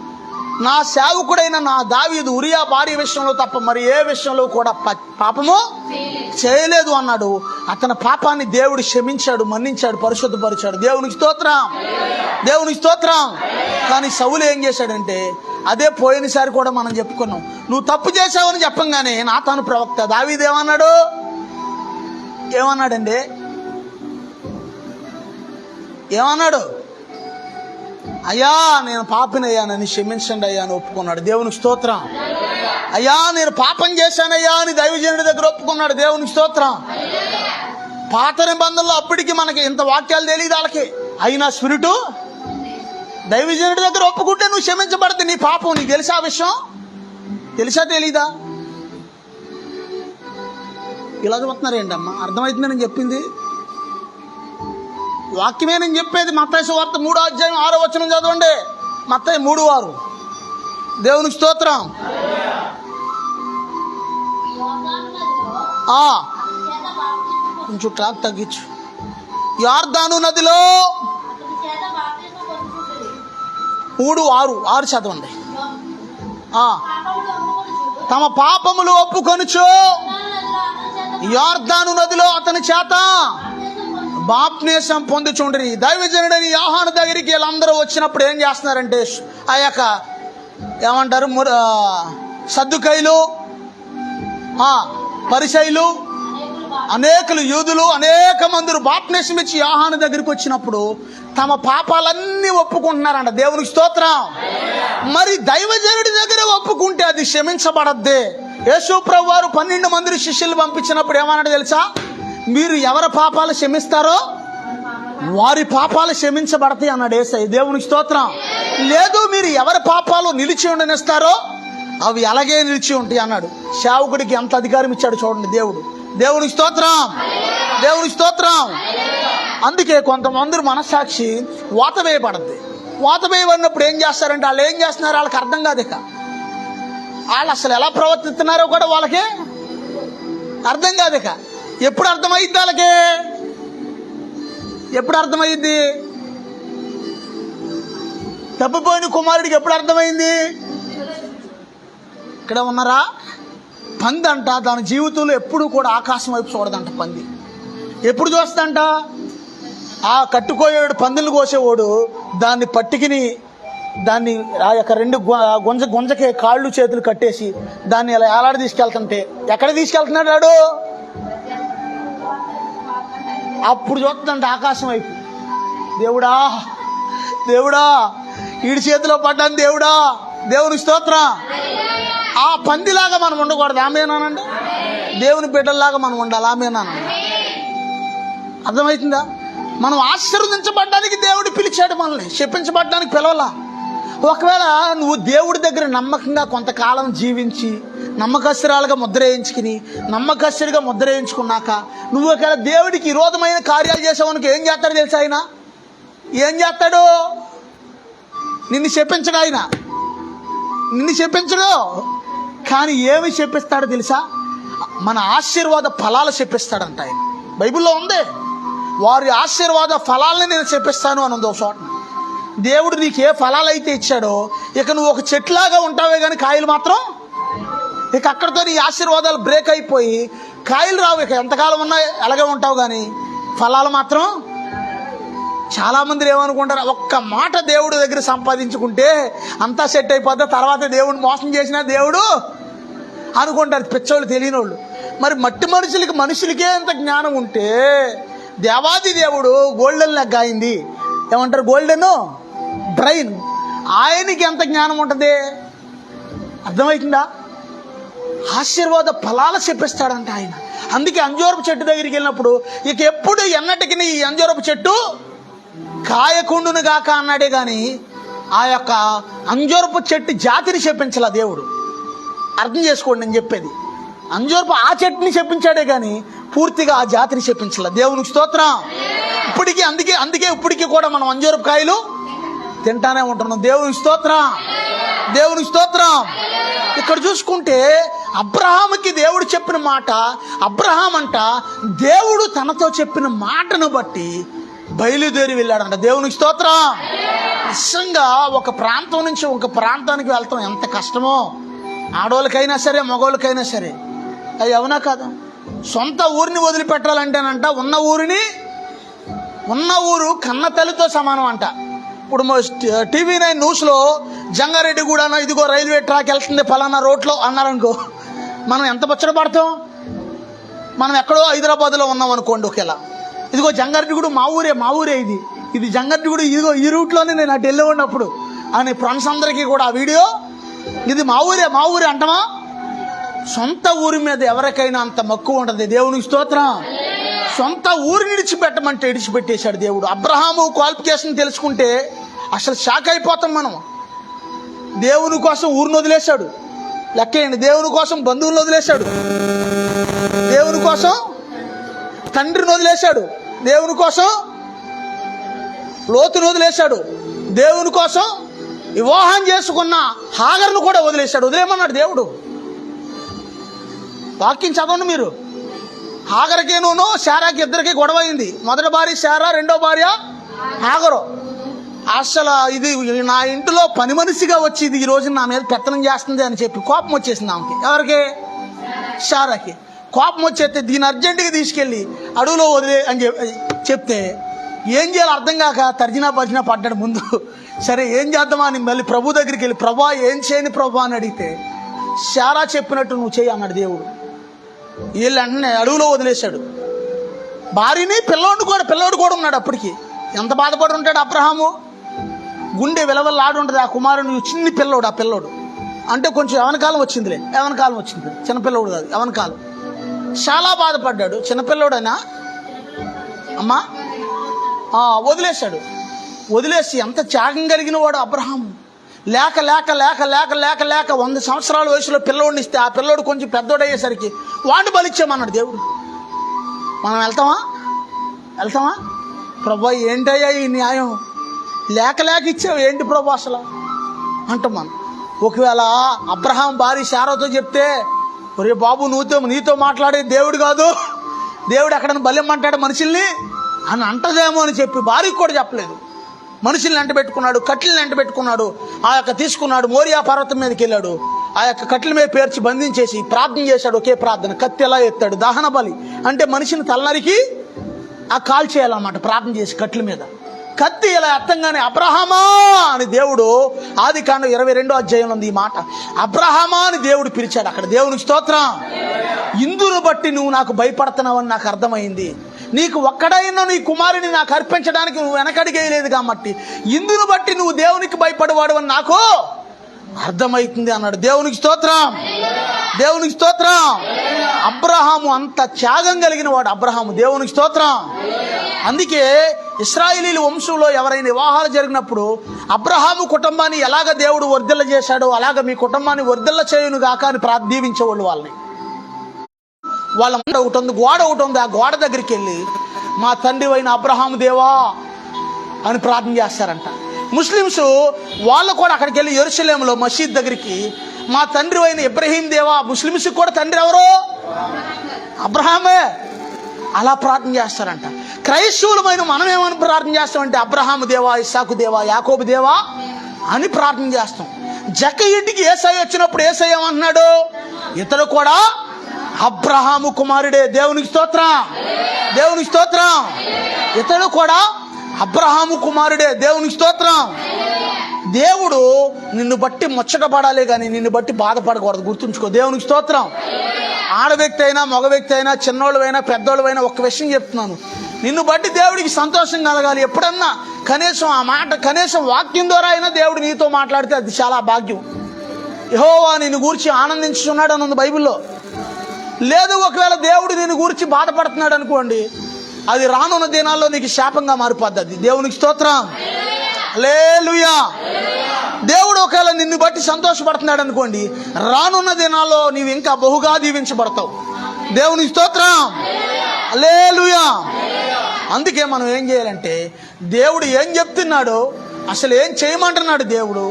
నా సేవకుడైన నా దావీదు ఉరియా భార్య విషయంలో తప్ప మరి ఏ విషయంలో కూడా పాపము చేయలేదు అన్నాడు. అతని పాపాన్ని దేవుడు క్షమించాడు, మన్నించాడు, పరిశుద్ధపరిచాడు. దేవునికి స్తోత్రం, దేవునికి స్తోత్రం. కానీ సౌలు ఏం చేశాడంటే అదే పోయినసారి కూడా మనం చెప్పుకున్నాం. నువ్వు తప్పు చేసావని చెప్పంగానే నాతాను ప్రవక్త దావీదు ఏమన్నాడండి? ఏమన్నాడు? అయ్యా నేను పాపినయ్యా, నన్ను క్షమించండి అయ్యా అని ఒప్పుకున్నాడు. దేవునికి స్తోత్రం. అయ్యా నేను పాపం చేశానయ్యా అని దైవజనుడి దగ్గర ఒప్పుకున్నాడు. దేవునికి స్తోత్రం. పాత నిబంధనలో అప్పటికి మనకి ఇంత వాక్యాలు తెలియదు వాళ్ళకి, అయినా స్పిరిటు దైవజనుడి దగ్గర ఒప్పుకుంటే నువ్వు క్షమించబడితే నీ పాపం నీకు తెలుసా? ఆ విషయం తెలుసా తెలీదా? ఇలా చదువుతున్నారేంటమ్మా? అర్థమవుతుంది నేను చెప్పింది? వాక్యమే నేను చెప్పేది. మత్తయి సువార్త 3వ అధ్యాయం 6వ వచనం చదవండి. మత్తయి 3:6. దేవునికి స్తోత్రం. కొంచెం ట్రాక్ తగ్గించు. యొర్దాను నదిలో 3:6 చదవండి. తమ పాపములు ఒప్పుకొనుచు యొర్దాను నదిలో అతని చేత బాప్తిసం పొందుచుండ్రి. దైవజనుడని యోహాను దగ్గరికి వీళ్ళందరూ వచ్చినప్పుడు ఏం చేస్తున్నారంటే ఆ యొక్క ఏమంటారు సద్దుకైలు, పరిసయ్యులు, అనేకులు యూదులు అనేక మంది బాప్తిసం ఇచ్చి యోహాను దగ్గరికి వచ్చినప్పుడు తమ పాపాలన్నీ ఒప్పుకుంటున్నారంట. దేవునికి స్తోత్రం. మరి దైవజనుడి దగ్గర ఒప్పుకుంటే అది క్షమించబడద్దే. యేసు ప్రభువు వారు 12 మంది శిష్యులు పంపించినప్పుడు ఏమన్నాడు తెలుసా? మీరు ఎవరి పాపాలు క్షమిస్తారో వారి పాపాలు క్షమించబడతాయి అన్నాడు యేసయ్య. దేవునికి స్తోత్రం. లేదు మీరు ఎవరి పాపాలు నిలిచి ఉండనిస్తారో అవి అలాగే నిలిచి ఉంటాయి అన్నాడు. సేవకుడికి ఎంత అధికారం ఇచ్చాడు చూడండి దేవుడు. దేవునికి స్తోత్రం, దేవునికి స్తోత్రం. అందుకే కొంతమంది మనస్సాక్షి వాత వేయబడద్ది. వాత వేయబడినప్పుడు ఏం చేస్తారంటే వాళ్ళు ఏం చేస్తున్నారో వాళ్ళకి అర్థం కాదు. ఇక వాళ్ళు అసలు ఎలా ప్రవర్తిస్తున్నారో కూడా వాళ్ళకి అర్థం కాదు. ఇక ఎప్పుడు అర్థమైద్ది వాళ్ళకి? ఎప్పుడు అర్థమైంది? తప్పిపోయిన కుమారుడికి ఎప్పుడు అర్థమైంది? ఇక్కడ ఉన్నారా? పంది అంట దాని జీవితంలో ఎప్పుడు కూడా ఆకాశం వైపు చూడదంట. పంది ఎప్పుడు చూస్తుందంట? ఆ కట్టుకోయేవాడు పందులు కోసేవాడు దాన్ని పట్టుకుని దాన్ని ఆ యొక్క 2 గుంజకి కాళ్ళు చేతులు కట్టేసి దాన్ని ఇలా ఏలాడ తీసుకెళ్తుంటే ఎక్కడ తీసుకెళ్తున్నాడు వాడు? అప్పుడు చూస్తుందంట ఆకాశం వైపు. దేవుడా దేవుడా ఈడి చేతిలో పడ్డాను దేవుడా. దేవునికి స్తోత్రం. ఆ పందిలాగా మనం ఉండకూడదు. ఆమేనానండి. దేవుని బిడ్డల్లాగా మనం ఉండాలి. ఆమేనానండి. అర్థమవుతుందా? మనం ఆశీర్వదించబడ్డానికి దేవుడు పిలిచాడు, మనల్ని శపించబడ్డానికి పిలవలా. ఒకవేళ నువ్వు దేవుడి దగ్గర నమ్మకంగా కొంతకాలం జీవించి నమ్మకస్తురాలుగా ముద్ర వేయించుకుని నమ్మకస్తుడిగా ముద్ర వేయించుకున్నాక నువ్వు ఒకవేళ దేవుడికి విరోధమైన కార్యాలు చేసావనుకో ఏం చేస్తాడు తెలుసా? ఆయన ఏం చేస్తాడు? నిన్ను శపించడు. ఆయన నిన్ను శపించడు. కానీ ఏమి శపిస్తాడో తెలుసా? మన ఆశీర్వాద ఫలాలు శపిస్తాడంట ఆయన. బైబిల్లో ఉంది, వారి ఆశీర్వాద ఫలాలని నేను శపిస్తాను అని ఉంది ఒక చోట. దేవుడు నీకు ఏ ఫలాలు అయితే ఇచ్చాడో ఇక నువ్వు ఒక చెట్లాగా ఉంటావే కానీ కాయలు మాత్రం ఇక అక్కడితో నీ ఆశీర్వాదాలు బ్రేక్ అయిపోయి కాయలు రావు. ఇక ఎంతకాలం ఉన్నా అలాగే ఉంటావు కానీ ఫలాలు మాత్రం. చాలామంది ఏమనుకుంటారు, ఒక్క మాట దేవుడి దగ్గర సంపాదించుకుంటే అంతా సెట్ అయిపోద్ది, తర్వాత దేవుడిని మోసం చేసినా దేవుడు అనుకుంటారు. పిచ్చోళ్ళు, తెలియని వాళ్ళు. మరి మట్టి మనుషులకే ఎంత జ్ఞానం ఉంటే దేవాది దేవుడు గోల్డెన్ లెగ్ అయింది. ఏమంటారు? Golden brain. ఆయనకి ఎంత జ్ఞానం ఉంటుంది? అర్థమవుతుందా? ఆశీర్వాద ఫలాలు చెప్పిస్తాడంట ఆయన. అందుకే అంజూరపు చెట్టు దగ్గరికి వెళ్ళినప్పుడు ఇక ఎప్పుడు ఎన్నటికి ఈ అంజూరపు చెట్టు కాయకుండును గాక అన్నాడే కానీ ఆ యొక్క అంజూరపు చెట్టు జాతిని చెప్పించాల దేవుడు. అర్థం చేసుకోండి నేను చెప్పేది. అంజూరపు ఆ చెట్టుని చెప్పించాడే కానీ పూర్తిగా ఆ జాతిని చెప్పించాల. దేవునికి స్తోత్రం. ఇప్పటికీ అందుకే ఇప్పటికీ కూడా మనం అంజూరపు కాయలు తింటానే ఉంటున్నాం. దేవునికి స్తోత్రం, దేవునికి స్తోత్రం. ఇక్కడ చూసుకుంటే అబ్రహాముకి దేవుడు చెప్పిన మాట, అబ్రహాం అంట దేవుడు తనతో చెప్పిన మాటను బట్టి బయలుదేరి వెళ్ళాడంట. దేవునికి స్తోత్రం. నిజంగా ఒక ప్రాంతం నుంచి ఒక ప్రాంతానికి వెళ్తాం ఎంత కష్టమో, ఆడవాళ్ళకైనా సరే మగవాళ్ళకైనా సరే. అది అవునా కాదా? సొంత ఊరిని వదిలిపెట్టాలంటేనంట ఉన్న ఊరు కన్న తల్లితో సమానం అంట. ఇప్పుడు TV9 న్యూస్లో జంగారెడ్డిగూడనో ఇదిగో రైల్వే ట్రాక్ వెళ్తుంది ఫలానా రోడ్లో అన్నారనుకో, మనం ఎంత ముచ్చట పడతాం. మనం ఎక్కడో హైదరాబాద్లో ఉన్నాం అనుకోండి, ఒకేలా ఇదిగో జంగారెడ్డిగూడ మా ఊరే ఇది జంగారెడ్డిగూడ ఇదిగో ఈ రూట్లోనే నేను అటు వెళ్ళి ఉన్నప్పుడు అని ఫ్రెండ్స్ అందరికీ కూడా ఆ వీడియో ఇది మా ఊరే అంటమా? సొంత ఊరి మీద ఎవరికైనా అంత మక్కువ ఉంటుంది. దేవునికి స్తోత్రం. సొంత ఊరిని విడిచిపెట్టమంటే విడిచిపెట్టేశాడు దేవుడు. అబ్రహాము క్వాలిఫికేషన్ తెలుసుకుంటే అసలు షాక్ అయిపోతాం మనం. దేవుని కోసం ఊరిని వదిలేశాడు, లెక్కేయండి. దేవుని కోసం బంధువులను వదిలేశాడు, దేవుని కోసం తండ్రిని వదిలేశాడు, దేవుని కోసం లోతుని వదిలేశాడు, దేవుని కోసం వివాహం చేసుకున్న హాగర్ను కూడా వదిలేశాడు. వదిలేమన్నాడు దేవుడు. వాక్యం చదవండి మీరు. హాగర్కిను శారాకి ఇద్దరికి గొడవ అయింది. మొదటి భార్య శారా, రెండో భార్య హాగరు. అసలు ఇది నా ఇంటిలో పని మనిషిగా వచ్చి ఇది ఈ రోజు నా మీద పెత్తనం చేస్తుంది అని చెప్పి కోపం వచ్చేసింది ఆమెకి. ఎవరికి? శారాకి. కోపం వచ్చేస్తే దీన్ని అర్జెంటుగా తీసుకెళ్ళి అడవిలో వదిలే అని చెప్తే ఏం చేయాలో అర్థం కాక తర్జనా భర్జన పడ్డాడు ముందు. సరే ఏం చేద్దామా అని మళ్ళీ ప్రభు దగ్గరికి వెళ్ళి, ప్రభా ఏం చేయని ప్రభా అని అడిగితే, శారా చెప్పినట్టు నువ్వు చేయి అన్నాడు దేవుడు. వీళ్ళు వెంటనే అడవిలో వదిలేశాడు భార్యని. పిల్లోడు కూడా ఉన్నాడు అప్పటికి. ఎంత బాధపడి ఉంటాడు అబ్రహాము. గుండె విలవల్లాడు ఉంటుంది ఆ కుమారుని. చిన్ని పిల్లోడు, ఆ పిల్లోడు అంటే కొంచెం యవనకాలం వచ్చింది, చిన్నపిల్లోడు కాదు, యవనకాలం. చాలా బాధపడ్డాడు. చిన్నపిల్లోడైనా అమ్మా వదిలేసి ఎంత త్యాగం కలిగిన వాడు అబ్రహాము. లేక 100 సంవత్సరాల వయసులో పిల్లోడిని ఇస్తే ఆ పిల్లోడు కొంచెం పెద్దోడయ్యేసరికి వాడిని బలిచ్చామన్నాడు దేవుడు. మనం వెళ్తామా? ప్రభా ఏంటయ్యా ఈ న్యాయం, లేక ఇచ్చావు ఏంటి ప్రభా అసలు అంటాం మనం. ఒకవేళ అబ్రహాం భార్య శారాతో చెప్తే, ఒరే బాబు నీతో మాట్లాడే దేవుడు కాదు, దేవుడు ఎక్కడైనా బలిమ్మంటాడు మనుషుల్ని అని అంటదేమో అని చెప్పి భార్యకు కూడా చెప్పలేదు. మనుషుల్ని వెంట పెట్టుకున్నాడు, కట్టెలను వెంట పెట్టుకున్నాడు. ఆ యొక్క తీసుకున్నాడు, మోరియా పర్వతం మీదకి వెళ్ళాడు. ఆ యొక్క కట్టెల మీద పేర్చి బంధించేసి ప్రార్థన చేశాడు. ఒకే ప్రార్థన, కత్తి ఎలా ఎత్తాడు, దహన బలి అంటే మనిషిని తలనరికి ఆ కాల్ చేయాలన్నమాట. ప్రార్థన చేసి కట్టెల మీద కత్తి ఇలా ఎత్తంగానే అబ్రహామా అని దేవుడు, ఆదికాండం 22వ అధ్యాయంలో ఉంది ఈ మాట. అబ్రహామా అని దేవుడు పిలిచాడు అక్కడ. దేవునికి స్తోత్రం. ఇందును బట్టి నువ్వు నాకు భయపడుతున్నావని నాకు అర్థమైంది. నీకు ఒక్కడైనా నీ కుమారుని నాకు అర్పించడానికి నువ్వు వెనకడిగేయలేదు కాబట్టి ఇందును బట్టి నువ్వు దేవునికి భయపడేవాడు అని నాకు అర్థమవుతుంది అన్నాడు. దేవునికి స్తోత్రం, దేవునికి స్తోత్రం. అబ్రహాము అంత త్యాగం కలిగిన వాడు అబ్రహాము. దేవునికి స్తోత్రం. అందుకే ఇశ్రాయేలీల వంశంలో ఎవరైనా వివాహాలు జరిగినప్పుడు అబ్రహాము కుటుంబాన్ని ఎలాగ దేవుడు వర్ధిల్ల చేశాడో అలాగ మీ కుటుంబాన్ని వర్ధిల్ల చేయును గాక అని దీవించేవాళ్ళు వాళ్ళని. వాళ్ళ గోడ ఒకటి ఉంది, ఆ గోడ దగ్గరికి వెళ్ళి మా తండ్రి అయిన అబ్రహాము దేవా అని ప్రార్థన చేస్తారంట. ముస్లిమ్స్ వాళ్ళు కూడా అక్కడికి వెళ్ళి యెరూషలేములో మసీద్ దగ్గరికి మా తండ్రి అయిన ఇబ్రహీం దేవా, ముస్లిమ్స్ కూడా తండ్రి ఎవరు? అబ్రహామే. అలా ప్రార్థన చేస్తారంట. క్రైస్తవులమైన మనం ఏమని ప్రార్థన చేస్తామంటే అబ్రహాము దేవా, ఇస్సాకు దేవా, యాకోబు దేవా అని ప్రార్థన చేస్తాం. జక్కయ్య ఇంటికి యేసయ్య వచ్చినప్పుడు యేసయ్య ఏమన్నాడు? ఇతడు కూడా అబ్రహాము కుమారుడే. దేవునికి స్తోత్రం, దేవునికి స్తోత్రం. ఇతడు కూడా అబ్రహాము కుమారుడే. దేవునికి స్తోత్రం. దేవుడు నిన్ను బట్టి ముచ్చటపడాలి కానీ నిన్ను బట్టి బాధపడకూడదు, గుర్తుంచుకో. దేవునికి స్తోత్రం. ఆడ వ్యక్తి అయినా మగ వ్యక్తి అయినా చిన్నోళ్ళైనా పెద్దోళ్ళైనా ఒక్క విషయం చెప్తున్నాను, నిన్ను బట్టి దేవుడికి సంతోషం కలగాలి. ఎప్పుడన్నా కనీసం ఆ మాట, కనీసం వాక్యం ద్వారా అయినా దేవుడు నీతో మాట్లాడితే అది చాలా భాగ్యం. యెహోవా నిన్ను గూర్చి ఆనందించుచున్నాడు అని ఉంది బైబిల్లో. లేదు, ఒకవేళ దేవుడు నిన్ను గూర్చి బాధపడుతున్నాడు అనుకోండి, అది రానున్న దినాల్లో నీకు శాపంగా మారిపోద్ది. అది దేవునికి స్తోత్రం. హల్లెలూయా. దేవుడు ఒకవేళ నిన్ను బట్టి సంతోషపడుతున్నాడు అనుకోండి, రానున్న దినాల్లో నీవు ఇంకా బహుగా దీవించబడతావు. దేవునికి స్తోత్రం. హల్లెలూయా. అందుకే మనం ఏం చేయాలంటే, దేవుడు ఏం చెప్తున్నాడో, అసలు ఏం చేయమంటున్నాడు దేవుడు,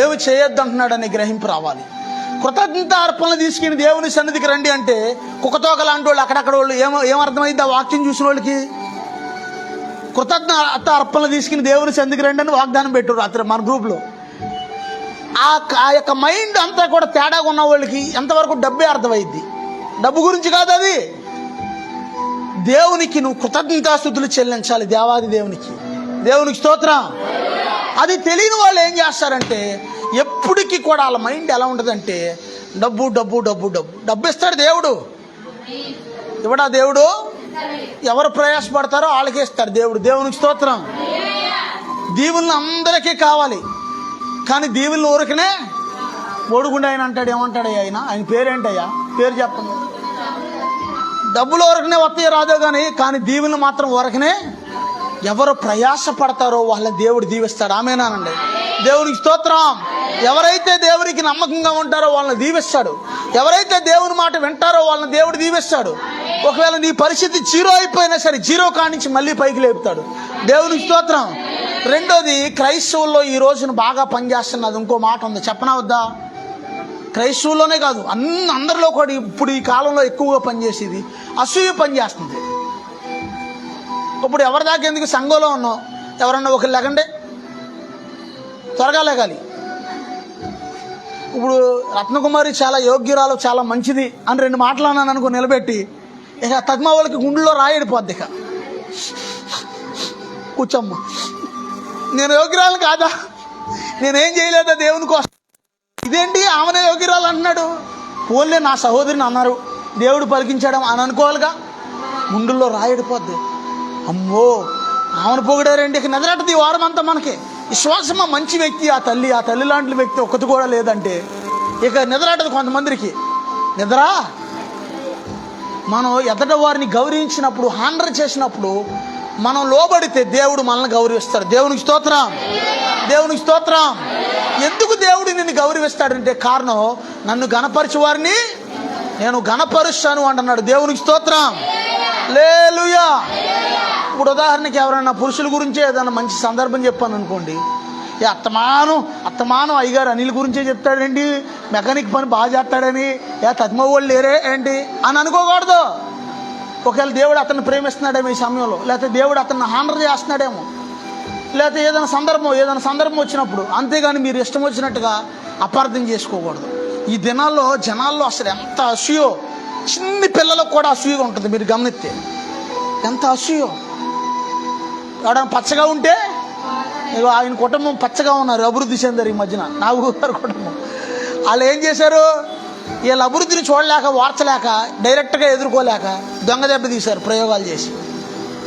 ఏమి చేయొద్దు అంటున్నాడని గ్రహింపు రావాలి. కృతజ్ఞత అర్పణలు తీసుకుని దేవుని సన్నిధికి రండి అంటే కుక్కతోక లాంటి వాళ్ళు అక్కడక్కడ వాళ్ళు ఏమర్థమైంది ఆ వాక్యం చూసిన వాళ్ళకి? కృతజ్ఞత అర్పణలు తీసుకుని దేవుని సన్నిధికి రండి అని వాగ్దానం పెట్టారు రాత్రి మన గ్రూప్లో. ఆ యొక్క మైండ్ అంతా కూడా తేడాగా ఉన్న వాళ్ళకి ఎంతవరకు డబ్బే అర్థమైద్ది. డబ్బు గురించి కాదు అది, దేవునికి నువ్వు కృతజ్ఞతాస్తుతులు చెల్లించాలి. దేవాది దేవునికి స్తోత్రం. అది తెలియని వాళ్ళు ఏం చేస్తారంటే, ఎప్పటికీ కూడా వాళ్ళ మైండ్ ఎలా ఉంటుందంటే, డబ్బు డబ్బు డబ్బు డబ్బు డబ్బు ఇస్తాడు దేవుడు. ఇవ్వడా దేవుడు? ఎవరు ప్రయాసపడతారో వాళ్ళకే ఇస్తాడు దేవుడు. దేవునికి స్తోత్రం. దీవులను అందరికీ కావాలి, కానీ దీవులను ఊరికనే ఓడుగుండా ఆయన అంటాడు. ఏమంటాడు ఆయన పేరేంటయ్యా? పేరు చెప్పండి. డబ్బులు ఊరకనే వస్తాయో రాదో కానీ దీవులను మాత్రం ఊరకనే ఎవరు ప్రయాసపడతారో వాళ్ళ దేవుడు దీవిస్తాడు. ఆమేనానండి. దేవునికి స్తోత్రం. ఎవరైతే దేవునికి నమ్మకంగా ఉంటారో వాళ్ళని దీవిస్తాడు. ఎవరైతే దేవుని మాట వింటారో వాళ్ళని దేవుడు దీవిస్తాడు. ఒకవేళ నీ పరిస్థితి జీరో అయిపోయినా సరే, జీరో కానించి మళ్ళీ పైకి లేపుతాడు. దేవునికి స్తోత్రం. రెండోది, క్రైస్తవుల్లో ఈ రోజున బాగా పనిచేస్తున్నది ఇంకో మాట ఉంది, చెప్పనా వద్దా? క్రైస్తవుల్లోనే కాదు, అందరిలో కూడా ఇప్పుడు ఈ కాలంలో ఎక్కువగా పనిచేసేది అసూయ పనిచేస్తుంది. ఇప్పుడు ఎవరి దాకా ఎందుకు, సంఘంలో ఉన్నాం, ఎవరన్నా ఒకరు లేకండి, త్వరగా లేగాలి. ఇప్పుడు రత్నకుమారి చాలా యోగ్యురాలు, చాలా మంచిది అని 2 మాటలు అన్నాను అనుకో, నిలబెట్టి ఇక తగ్మా వాళ్ళకి గుండెలో రాయడిపోద్ది. ఇక కూర్చోమ్మ, నేను యోగ్యురాలు కాదా, నేనేం చేయలేదా దేవుని కోసం, ఇదేంటి ఆమెనే యోగ్యురాలు అంటున్నాడు. పోన్లే నా సహోదరిని అన్నారు, దేవుడు పలికించడం అని అనుకోవాలిగా. గుండెల్లో రాయడిపోద్ది. అమ్మో ఆమెను పొగిడారండి, ఇక నిద్రటది ఈ వారం అంతా మనకి. విశ్వాసమా మంచి వ్యక్తి ఆ తల్లి లాంటి వ్యక్తి ఒక్కటి కూడా లేదంటే ఇక నిద్రటది కొంతమందికి. నిద్రా మనం ఎదట వారిని గౌరవించినప్పుడు, హానర్ చేసినప్పుడు, మనం లోబడితే దేవుడు మనల్ని గౌరవిస్తాడు. దేవునికి స్తోత్రం. దేవునికి స్తోత్రం. ఎందుకు దేవుడు నిన్ను గౌరవిస్తాడంటే కారణం, నన్ను గణపరిచే వారిని నేను గణపరుస్తాను అంటున్నాడు. దేవునికి స్తోత్రం. హల్లెలూయా. ఇప్పుడు ఉదాహరణకి ఎవరైనా పురుషుల గురించే ఏదైనా మంచి సందర్భం చెప్పాను అనుకోండి, అత్తమానం అయ్యగారు అనిల్ గురించే చెప్తాడండి, మెకానిక్ పని బాగా చేస్తాడని, తత్మ వాళ్ళు లేరే ఏంటి అని అనుకోకూడదు. ఒకవేళ దేవుడు అతన్ని ప్రేమిస్తున్నాడేమో ఈ సమయంలో, లేకపోతే దేవుడు అతన్ని హానర్ చేస్తున్నాడేమో, లేకపోతే ఏదైనా సందర్భం వచ్చినప్పుడు. అంతేగాని మీరు ఇష్టం వచ్చినట్టుగా అపార్థం చేసుకోకూడదు. ఈ దినాల్లో జనాల్లో అసలు ఎంత అసూయో, చిన్ని పిల్లలకు కూడా అసూయగా ఉంటుంది. మీరు గమనిస్తే ఎంత అసూయో. ఎవడన్నా పచ్చగా ఉంటే, ఆయన కుటుంబం పచ్చగా ఉన్నారు, అభివృద్ధి చెందారు ఈ మధ్యన, నాగు గారు కుటుంబం. వాళ్ళు ఏం చేశారు, వీళ్ళ అభివృద్ధిని చూడలేక, వార్చలేక, డైరెక్ట్గా ఎదుర్కోలేక దొంగ దెబ్బ తీశారు ప్రయోగాలు చేసి.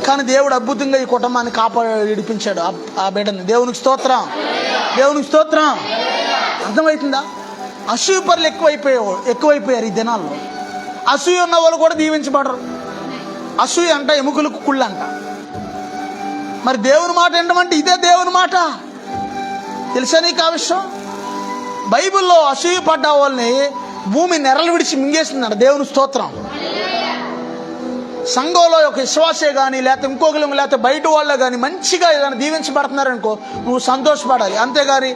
కానీ దేవుడు అద్భుతంగా ఈ కుటుంబాన్ని విడిపించాడు ఆ బిడ్డని. దేవునికి స్తోత్రం. దేవునికి స్తోత్రం. అర్థమవుతుందా? అసూయ పరులు ఎక్కువైపోయారు ఈ దినాల్లో. అసూయ ఉన్న వాళ్ళు కూడా దీవించబడరు. అసూయ అంట ఎముకలకు కుళ్ళంట. మరి దేవుని మాట ఏంటంటే ఇదే దేవుని మాట. తెలుసా నీకు ఆ విషయం? బైబిల్లో అసూయ పడ్డ వాళ్ళని భూమి నెరలు విడిచి మింగేసిందంట. దేవుని స్తోత్రం. సంఘంలో ఒక విశ్వాసే కానీ, లేకపోతే ఇంకొకరు, లేకపోతే బయట వాళ్ళే కానీ మంచిగా ఏదైనా దీవించబడుతున్నారనుకో, నువ్వు సంతోషపడాలి. అంతేగాని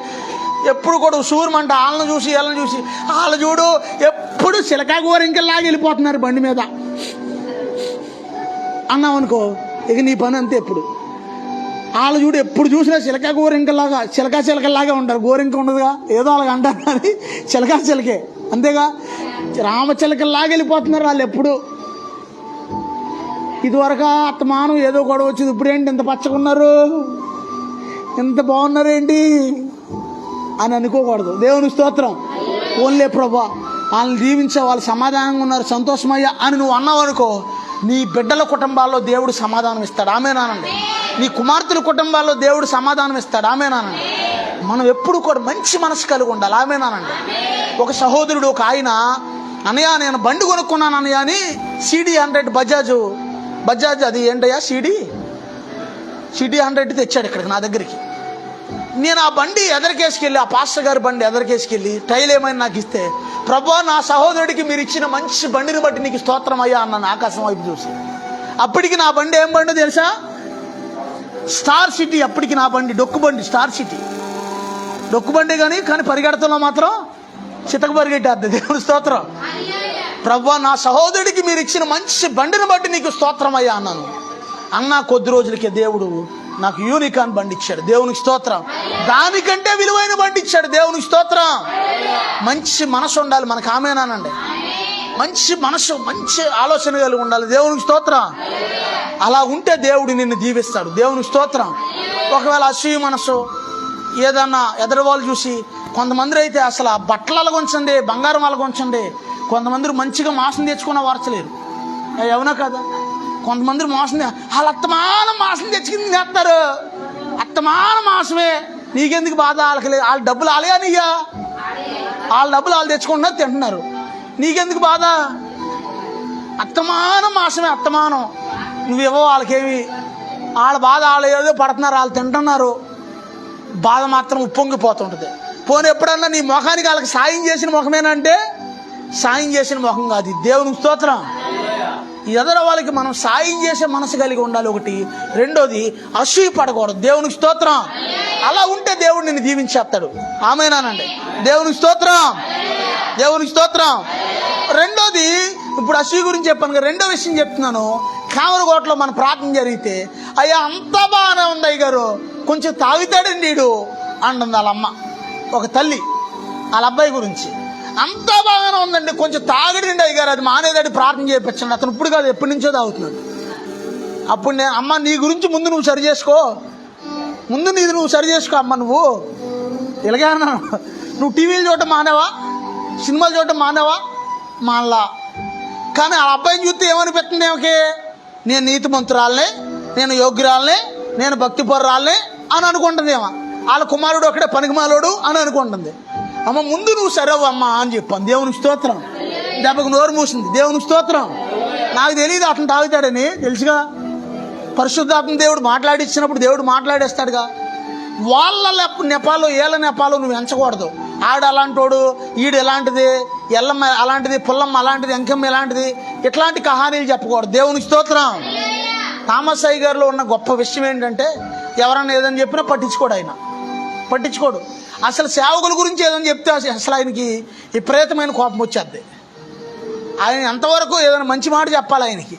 ఎప్పుడు కూడా సూర్యమంట వాళ్ళని చూసి వీళ్ళని చూసి, వాళ్ళు చూడు ఎప్పుడు చిలకా గోరింకల్లాగా వెళ్ళిపోతున్నారు బండి మీద అన్నావు అనుకో, ఇక నీ పని అంతే. ఎప్పుడు వాళ్ళు చూడు ఎప్పుడు చూసినా చిలకా గోరింకల్లాగా, చిలకల్లాగా ఉంటారు. గోరింక ఉండదుగా, ఏదో అలాగ అంటారు కానీ చిలకే, అంతేగా. రామచిలకల్లాగా వెళ్ళిపోతున్నారు వాళ్ళు ఎప్పుడు. ఇదివరకు అత్తమానం ఏదో గొడవ వచ్చింది, ఇప్పుడు ఏంటి ఇంత పచ్చగా ఉన్నారు, ఎంత బాగున్నారు ఏంటి అని అనుకోకూడదు. దేవుని స్తోత్రం. ఓన్లే ప్రభా వాళ్ళని దీవించే, వాళ్ళు సమాధానంగా ఉన్నారు, సంతోషమయ్యా అని నువ్వు అన్నావు అనుకో, నీ బిడ్డల కుటుంబాల్లో దేవుడు సమాధానం ఇస్తాడు. ఆమేనానండి. నీ కుమార్తెల కుటుంబాల్లో దేవుడు సమాధానం ఇస్తాడు. ఆమేనానండి. మనం ఎప్పుడు కూడా మంచి మనసు కలిగి ఉండాలి. ఆమేనానండి. ఒక సహోదరుడు, ఒక ఆయన, అన్నయ్య నేను బండి కొనుక్కున్నాను అన్నయ్య అని CD 100 బజాజ్ అది ఏంటయ్యా CD 100 తెచ్చాడు ఇక్కడికి నా దగ్గరికి. నేను ఆ బండి ఎదరికేసుకెళ్ళి, ఆ పాస్టర్ గారి బండి ఎదరికేసుకెళ్ళి టైల్ ఏమైనా నాకు ఇస్తే, ప్రభువా నా సహోదరుడికి మీరు ఇచ్చిన మంచి బండిని బట్టి నీకు స్తోత్రం అయ్యా అన్నాను ఆకాశం వైపు చూసి. అప్పటికి నా బండి ఏం బండి తెలుసా? Star city. అప్పటికి నా బండి డొక్కు బండి, స్టార్ సిటీ డొక్కు బండి. కానీ పరిగెడతంలో మాత్రం చితక పరిగెట్టేద్ది. దేవుని స్తోత్రం. ప్రభువా నా సహోదరుడికి మీరు ఇచ్చిన మంచి బండిని బట్టి నీకు స్తోత్రం అయ్యా అన్నాను. అన్న కొద్ది రోజులకే దేవుడు నాకు యూనికాన్ బండి ఇచ్చాడు. దేవునికి స్తోత్రం. దానికంటే విలువైన బండి ఇచ్చాడు. దేవునికి స్తోత్రం. మంచి మనసు ఉండాలి మనకు. ఆమేనానండి. మంచి మనసు, మంచి ఆలోచన కలిగి ఉండాలి. దేవునికి స్తోత్రం. అలా ఉంటే దేవుడు నిన్ను దీవిస్తాడు. దేవునికి స్తోత్రం. ఒకవేళ అసూయ మనసు, ఏదన్నా ఎదరు వాళ్ళు చూసి, కొంతమంది అయితే అసలు ఆ బట్టలు అలగొంచండి, బంగారం అలగొంచండి, కొంతమంది మంచిగా మాసం తెచ్చుకున్న వార్చలేరు. అవునా కదా? కొంతమంది మోసం, వాళ్ళు అత్తమానం మాసం తెచ్చుకుని చేస్తారు. అత్తమానం మాసమే, నీకెందుకు బాధ? వాళ్ళ డబ్బులు వాళ్ళే నీయా, వాళ్ళ డబ్బులు వాళ్ళు తెచ్చుకుంటున్నారు, తింటున్నారు, నీకెందుకు బాధ? అత్తమానం మాసమే, అత్తమానం. నువ్వేవో వాళ్ళకేమి, వాళ్ళ బాధ వాళ్ళు ఏదో పడుతున్నారు, వాళ్ళు తింటున్నారు, బాధ మాత్రం ఉప్పొంగిపోతుంటుంది. పోనీ ఎప్పుడన్నా నీ ముఖానికి వాళ్ళకి సాయం చేసిన ముఖమేనంటే సాయం చేసిన ముఖం కాదు. దేవునికి స్తోత్రం. ఎదర వాళ్ళకి మనం సాయం చేసే మనసు కలిగి ఉండాలి ఒకటి. రెండోది అసూయ పడకూడదు. దేవునికి స్తోత్రం. అలా ఉంటే దేవుడు నిన్ను దీవించేస్తాడు. ఆమేనానండి. దేవునికి స్తోత్రం. దేవునికి స్తోత్రం. రెండోది, ఇప్పుడు అసూయ గురించి చెప్పాను కదా, రెండో విషయం చెప్తున్నాను. కామరగోటలో మన ప్రార్థన జరిగితే, అయ్యా అంతా బాగానే ఉంది అయ్యగారు, కొంచెం తాగుతాడండి వీడు అంటుంది వాళ్ళ అమ్మ, ఒక తల్లి వాళ్ళ అబ్బాయి గురించి. అంతా బాగానే ఉందండి, కొంచెం తాగడండి అయ్యగారు, అది మానేదాడి ప్రార్థన చేయించండి. అతను ఇప్పుడు కాదు, ఎప్పటి నుంచో తాగుతున్నాడు. అప్పుడు నేను, అమ్మ నీ గురించి ముందు నువ్వు సరి చేసుకో, ముందు నీది నువ్వు సరి చేసుకో అమ్మ. నువ్వు ఇలాగే అన్నాను. నువ్వు టీవీలు చూడటం మానేవా, సినిమాలు చూడటం మానేవా? మానలా. కానీ ఆ అబ్బాయిని చూస్తే ఏమనిపిస్తుంది ఏమకి? నేను నీతిమంతురాలనే, నేను యోగ్యురాలనే, నేను భక్తిపరురాలనే అని అనుకుంటుంది ఏమో. వాళ్ళ కుమారుడు ఒకడే పనికిమాలోడు అని అనుకుంటుంది. అమ్మ ముందు నువ్వు సరేవమ్మా అని చెప్పాను. దేవునికి స్తోత్రం. దెబ్బకు నోరు మూసింది. దేవునికి స్తోత్రం. నాకు తెలియదు అతను తాగుతాడని, తెలుసుగా. పరిశుద్ధాత్మ దేవుడు మాట్లాడిచ్చినప్పుడు దేవుడు మాట్లాడేస్తాడుగా. వాళ్ళ నెపాలు, ఏళ్ళ నెపాలు నువ్వు ఎంచకూడదు. ఆడు అలాంటోడు, ఈడు ఎలాంటిది, ఎల్లమ్మ అలాంటిది, పుల్లమ్మ అలాంటిది, ఎంకమ్మ ఎలాంటిది, ఇట్లాంటి కహానీలు చెప్పకూడదు. దేవునికి స్తోత్రం. థామస్ అయ్య గారిలో ఉన్న గొప్ప విషయం ఏంటంటే, ఎవరన్నా ఏదని చెప్పినా పట్టించుకోడు. ఆయన పట్టించుకోడు. అసలు సేవకుల గురించి ఏదని చెప్తే అసలు ఆయనకి విపరీతమైన కోపం వచ్చేద్ది. ఆయన ఎంతవరకు ఏదైనా మంచి మాట చెప్పాలి ఆయనకి.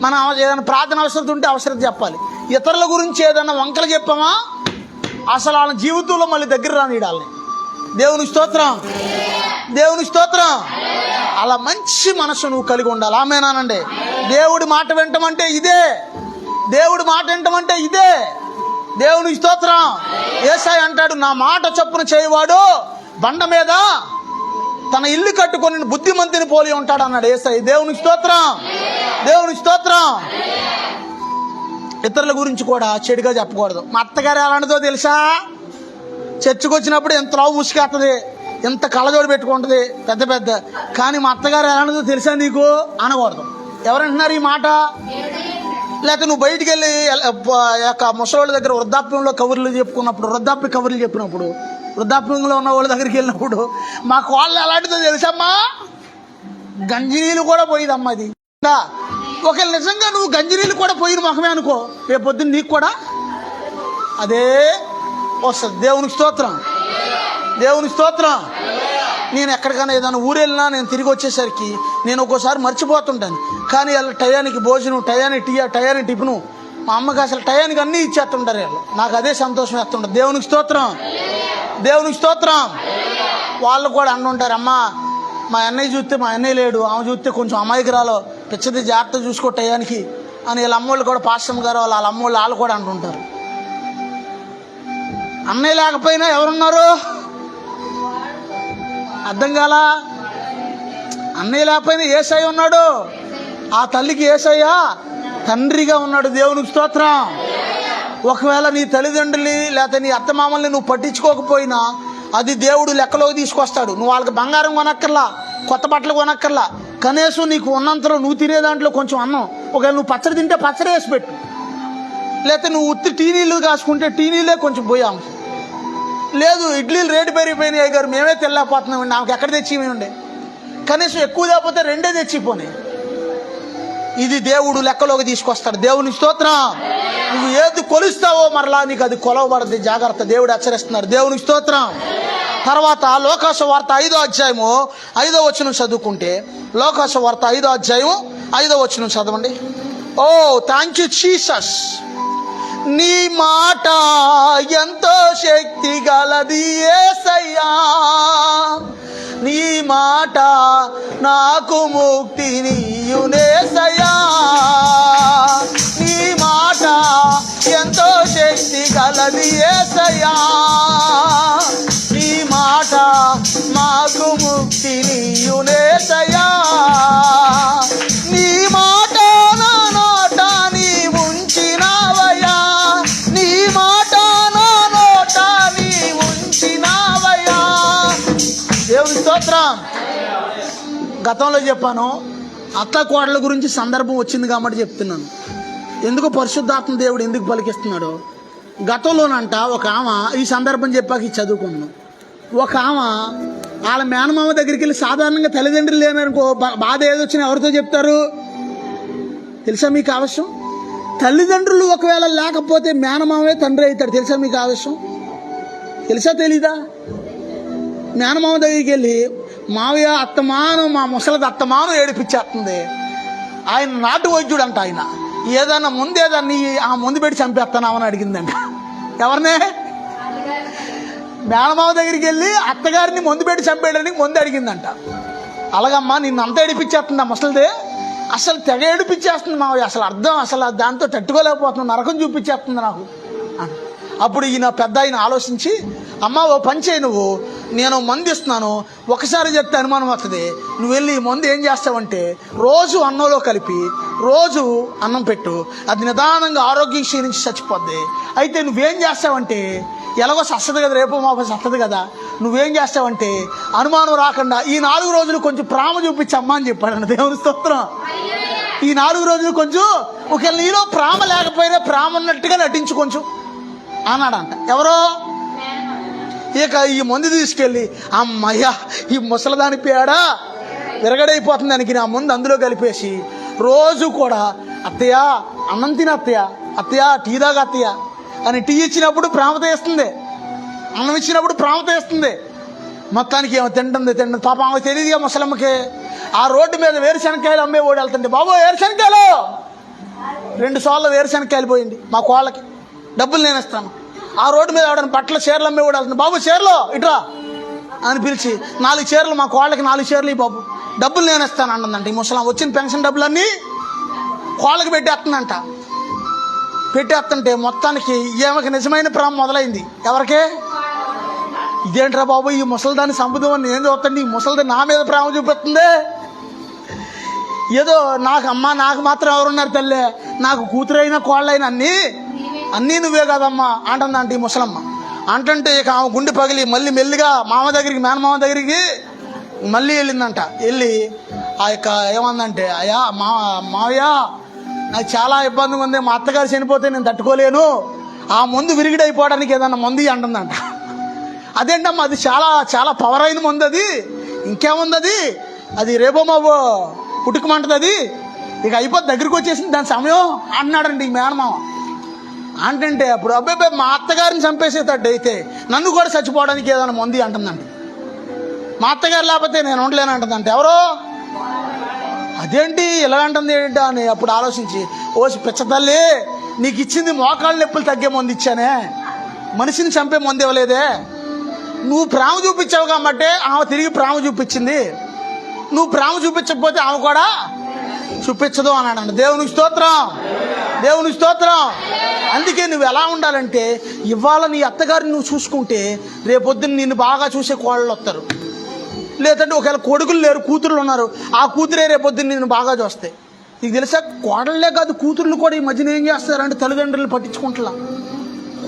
మనం ఏదైనా ప్రార్థన అవసరం ఉంటే అవసరం చెప్పాలి. ఇతరుల గురించి ఏదైనా వంకలు చెప్పామా అసలు వాళ్ళ జీవితంలో మళ్ళీ దగ్గర రానిడాలని. దేవునికి స్తోత్రం. దేవునికి స్తోత్రం. అలా మంచి మనసు నువ్వు కలిగి ఉండాలి. ఆమేనానండి. దేవుడి మాట వింటమంటే ఇదే. దేవుడి మాట వింటమంటే ఇదే. దేవునికి స్తోత్రం. యేసాయి అంటాడు, నా మాట చొప్పున చేయవాడు బండ మీద తన ఇల్లు కట్టుకొని బుద్ధిమంతుని పోలి ఉంటాడు అన్నాడు యేసాయి. దేవునికి స్తోత్రం. దేవునికి స్తోత్రం. ఇతరుల గురించి కూడా చెడుగా చెప్పకూడదు. మా అత్తగారు ఎలాంటిదో తెలుసా? చర్చికి వచ్చినప్పుడు ఎంత లావు ముసుకేస్తుంది, ఎంత కళ్ళజోడు పెట్టుకుంటుంది పెద్ద పెద్ద. కానీ మా అత్తగారు ఎలాంటిదో తెలుసా నీకు అనకూడదు. ఎవరంటున్నారు ఈ మాట? లేకపోతే నువ్వు బయటికి వెళ్ళి ముసలోళ్ళ దగ్గర వృద్ధాప్యంలో కబుర్లు చెప్పుకున్నప్పుడు, వృద్ధాప్య కబుర్లు చెప్పినప్పుడు, వృద్ధాప్యంలో ఉన్న వాళ్ళ దగ్గరికి వెళ్ళినప్పుడు, మా కోళ్ళు ఎలాంటిదో తెలుసమ్మా, గంజినీళ్ళు కూడా పోయిదమ్మా అది. ఒకవేళ నిజంగా నువ్వు గంజినీళ్ళు కూడా పోయిన ముఖమే అనుకో, రేపు పొద్దున్న నీకు కూడా అదే వస్తుంది. దేవునికి స్తోత్రం. దేవునికి స్తోత్రం. నేను ఎక్కడికైనా ఏదైనా ఊరు వెళ్ళినా నేను తిరిగి వచ్చేసరికి నేను ఒక్కోసారి మర్చిపోతుంటాను. కానీ వాళ్ళ టయానికి భోజనం, టయానికి టీ, టయానికి టిఫిను, మా అమ్మకి అసలు టయానికి అన్నీ ఇచ్చేస్తుంటారు వాళ్ళు. నాకు అదే సంతోషం వేస్తుంటారు. దేవునికి స్తోత్రం. దేవునికి స్తోత్రం. వాళ్ళు కూడా అంటుంటారు, అమ్మా మా అన్నయ్య చూస్తే, మా అన్నయ్య లేడు, ఆమె చూస్తే కొంచెం అమాయకురాలు, పిచ్చది జాగ్రత్త చూసుకో టయానికి అని వీళ్ళ అమ్మోళ్ళు కూడా, పాస్టమ్ గారు వాళ్ళ అమ్మోళ్ళు వాళ్ళు కూడా అంటుంటారు. అన్నయ్య లేకపోయినా ఎవరున్నారు? అర్థం కాలా? అన్నయ్య లేకపోయినా యేసయ్య ఉన్నాడు. ఆ తల్లికి యేసయ్య తండ్రిగా ఉన్నాడు. దేవునికి స్తోత్రం. ఒకవేళ నీ తల్లిదండ్రుల్ని లేకపోతే నీ అత్తమామల్ని నువ్వు పట్టించుకోకపోయినా అది దేవుడు లెక్కలోకి తీసుకొస్తాడు. నువ్వు వాళ్ళకి బంగారం కొనక్కర్లా, కొత్త బట్టలు కొనక్కర్లా, కనీసం నీకు ఉన్నంతలో నువ్వు తినే దాంట్లో కొంచెం అన్నం, ఒకవేళ నువ్వు పచ్చడి తింటే పచ్చడి వేసి పెట్టు, లేకపోతే నువ్వు ఉత్తి టీనీళ్ళు కాసుకుంటే టీనీలే కొంచెం పోయాము. లేదు ఇడ్లీలు రేటు పెరిగిపోయినాయి అయ్య గారు, మేమే తెల్లకపోతున్నామండి, నాకు ఎక్కడ తెచ్చిపోయిండే, కనీసం ఎక్కువ లేకపోతే 2 తెచ్చిపోయినాయి. ఇది దేవుడు లెక్కలోకి తీసుకొస్తాడు. దేవుని స్తోత్రం. నువ్వు ఏది కొలుస్తావో మరలా నీకు అది కొలవబడది, జాగ్రత్త. దేవుడు హెచ్చరిస్తున్నాడు. దేవునికి స్తోత్రం. తర్వాత లోకాసు వార్త 5వ అధ్యాయము 5వ వచనం చదువుకుంటే, లోకాసు వార్త 5వ అధ్యాయం 5వ వచనం చదవండి. ఓ థ్యాంక్ యూ జీసస్. నీ మాట ఎంతో శక్తి గలది యేసయ్యా, నీ మాట నాకు ముక్తినియునేసయ్యా, నీ మాట ఎంతో శక్తి గలది యేసయ్యా, నీ మాట మాకు ముక్తినియునేసయ్యా, నీ మాట నా నోట నీ ఉంచినావయ్యా, నీ మాట నా నోట నీ ఉంచినావయ్యా. దేవుని స్తోత్రం. గతంలో చెప్పాను, అత్త కోడల గురించి సందర్భం వచ్చింది కాబట్టి చెప్తున్నాను. ఎందుకు పరిశుద్ధాత్మ దేవుడు ఎందుకు పలికిస్తున్నాడో. గతంలోనంట ఒక ఆమె, ఈ సందర్భం చెప్పాక ఇది చదువుకున్నాను, ఒక ఆమె వాళ్ళ మేనమామ దగ్గరికి వెళ్ళి, సాధారణంగా తల్లిదండ్రులు లేననుకో బాధ ఏదొచ్చినా ఎవరితో చెప్తారు తెలుసా మీకు ఆవశ్యం? తల్లిదండ్రులు ఒకవేళ లేకపోతే మేనమామే తండ్రి అవుతాడు. తెలుసా మీకు ఆవశ్యం? తెలుసా తెలీదా? మేనమామ దగ్గరికి వెళ్ళి, మావయ్య అత్తమాను, మా ముసలిది అత్తమాను ఏడిపించేస్తుంది. ఆయన నాటు వైద్యుడు అంట. ఆయన ఏదన్నా ముందేదాన్ని ఆ ముందు పెట్టి చంపేస్తానామని అడిగిందంట. ఎవరినే? మేనమామ దగ్గరికి వెళ్ళి అత్తగారిని ముందు పెట్టి చంపేయడానికి ముందు అడిగిందంట. అలాగమ్మా నిన్ను అంత ఏడిపించేస్తుంది ఆ ముసలిదే, అసలు తెగ ఏడిపించేస్తుంది మావయ్య, అసలు అర్థం అసలు దాంతో తట్టుకోలేకపోతున్నాను, నరకం చూపించేస్తుంది నాకు. అప్పుడు ఈయన పెద్ద ఆయన ఆలోచించి, అమ్మ ఓ పని చేయి, నువ్వు నేను మందు ఇస్తున్నాను, ఒకసారి చెప్తే అనుమానం వస్తుంది, నువ్వు వెళ్ళి ఈ మందు ఏం చేస్తావంటే రోజు అన్నంలో కలిపి రోజు అన్నం పెట్టు, అది నిదానంగా ఆరోగ్యం క్షీణించి చచ్చిపోద్ది. అయితే నువ్వేం చేస్తావంటే, ఎలాగో సస్తది కదా, రేపు మాపు సత్తది కదా, నువ్వేం చేస్తావంటే అనుమానం రాకుండా ఈ 4 రోజులు కొంచెం ప్రేమ చూపించమ్మా అని చెప్పాడు. దేవుని స్తోత్రం. ఈ 4 రోజులు కొంచెం, ఒకవేళ నీలో ప్రేమ లేకపోయినా ప్రేమ ఉన్నట్టుగా నటించు కొంచెం అన్నాడంట. ఎవరో? ఇక ఈ మందు తీసుకెళ్ళి, అమ్మయ్యా ఈ ముసలదాని పేడ విరగడైపోతుంది దానికి, నా ముందు అందులో కలిపేసి రోజు కూడా అత్తయ్య అన్నం తిన అత్తయ్య, అత్తయ్య టీ దాగా అత్తయ్య అని టీ ఇచ్చినప్పుడు ప్రేమతో ఇస్తుంది, అన్నం ఇచ్చినప్పుడు ప్రేమతో ఇస్తుంది. మొత్తానికి ఏమో తింటుంది. పాపం ఆమె తెలియదుగా ముసలమ్మకి. ఆ రోడ్డు మీద వేరుశనక్కాయలు అమ్మే ఓడి వెళ్తుంటే, బాబు వేరుశనక్కాయలు 2 సార్లు వేరుశనక్కాయలు పోయింది మా కోళ్ళకి, డబ్బులు నేను ఇస్తాను. ఆ రోడ్డు మీద ఆవిడ బట్టల చీరలు అమ్మే కూడా వెళ్తుంది, బాబు చీరలు ఇట్రా అని పిలిచి 4 చీరలు మా కోళ్ళకి 4 చీరలు ఈ బాబు, డబ్బులు నేను ఇస్తాను అంటుందంట. ఈ ముసలాం వచ్చిన పెన్షన్ డబ్బులన్నీ కోళ్ళకి పెట్టేస్తుందంట. పెట్టేస్తుంటే మొత్తానికి ఈమెకి నిజమైన ప్రేమ మొదలైంది. ఎవరికే? ఇదేంట్రా బాబు ఈ ముసలిదాన్ని సంపుదామని నేను చూస్తాండి, ఈ ముసలిది నా మీద ప్రేమ చూపిస్తుంది. ఏదో నాకు అమ్మ నాకు మాత్రం ఎవరున్నారు తల్లే, నాకు కూతురైనా కోళ్ళైనా అన్నీ నువ్వే కదమ్మా అంటుందంట ఈ ముసలమ్మ. అంటుంటే ఇక ఆమె గుండె పగిలి మళ్ళీ మెల్లిగా మామ దగ్గరికి, మేనమామ దగ్గరికి మళ్ళీ వెళ్ళిందంట. వెళ్ళి ఆ యొక్క ఏమందంటే, అయ్యా మావయ్య నాకు చాలా ఇబ్బందిగా ఉంది, మా అత్తగారు చనిపోతే నేను తట్టుకోలేను, ఆ మందు విరిగిడైపోవడానికి ఏదన్నా మందు అంటుందంట. అదేంటమ్మా అది చాలా చాలా పవర్ అయిన మందు, అది ఇంకేముంది అది రేపో మావో పుట్టుకమంటుంది, అది ఇక అయిపోతే దగ్గరికి వచ్చేసింది దాని సమయం అన్నాడండి ఈ మేనమామ. అంటే అప్పుడు అబ్బాయి మా అత్తగారిని చంపేసేటట్టు అయితే నన్ను కూడా చచ్చిపోవడానికి ఏదైనా మంది అంటుందండి. మా అత్తగారు లేకపోతే నేను ఉండలేను అంటుందంటే. ఎవరో అదేంటి ఇలా అంటుంది ఏంటి అని అప్పుడు ఆలోచించి, ఓసి పిచ్చ తల్లి నీకు ఇచ్చింది మోకాళ్ళ నొప్పులు తగ్గే మందు ఇచ్చానే, మనిషిని చంపే మందు ఇవ్వలేదే. నువ్వు ప్రేమ చూపించావు కాబట్టి ఆమె తిరిగి ప్రేమ చూపించింది, నువ్వు ప్రేమ చూపించకపోతే ఆమె కూడా చూపించదు అన్నాడు. దేవునికి స్తోత్రం, దేవునికి స్తోత్రం. అందుకే నువ్వు ఎలా ఉండాలంటే, ఇవాళ నీ అత్తగారిని నువ్వు చూసుకుంటే రేపొద్దున నిన్ను బాగా చూసే కోళ్ళు వస్తారు. లేదంటే ఒకవేళ కొడుకులు లేరు కూతురులు ఉన్నారు, ఆ కూతురే రేపొద్దున నిన్ను బాగా చూస్తాయి. నీకు తెలుసా కోడళ్ళే కాదు కూతుర్లు కూడా ఈ మధ్యన ఏం చేస్తారంటే తల్లిదండ్రులు పట్టించుకుంటా.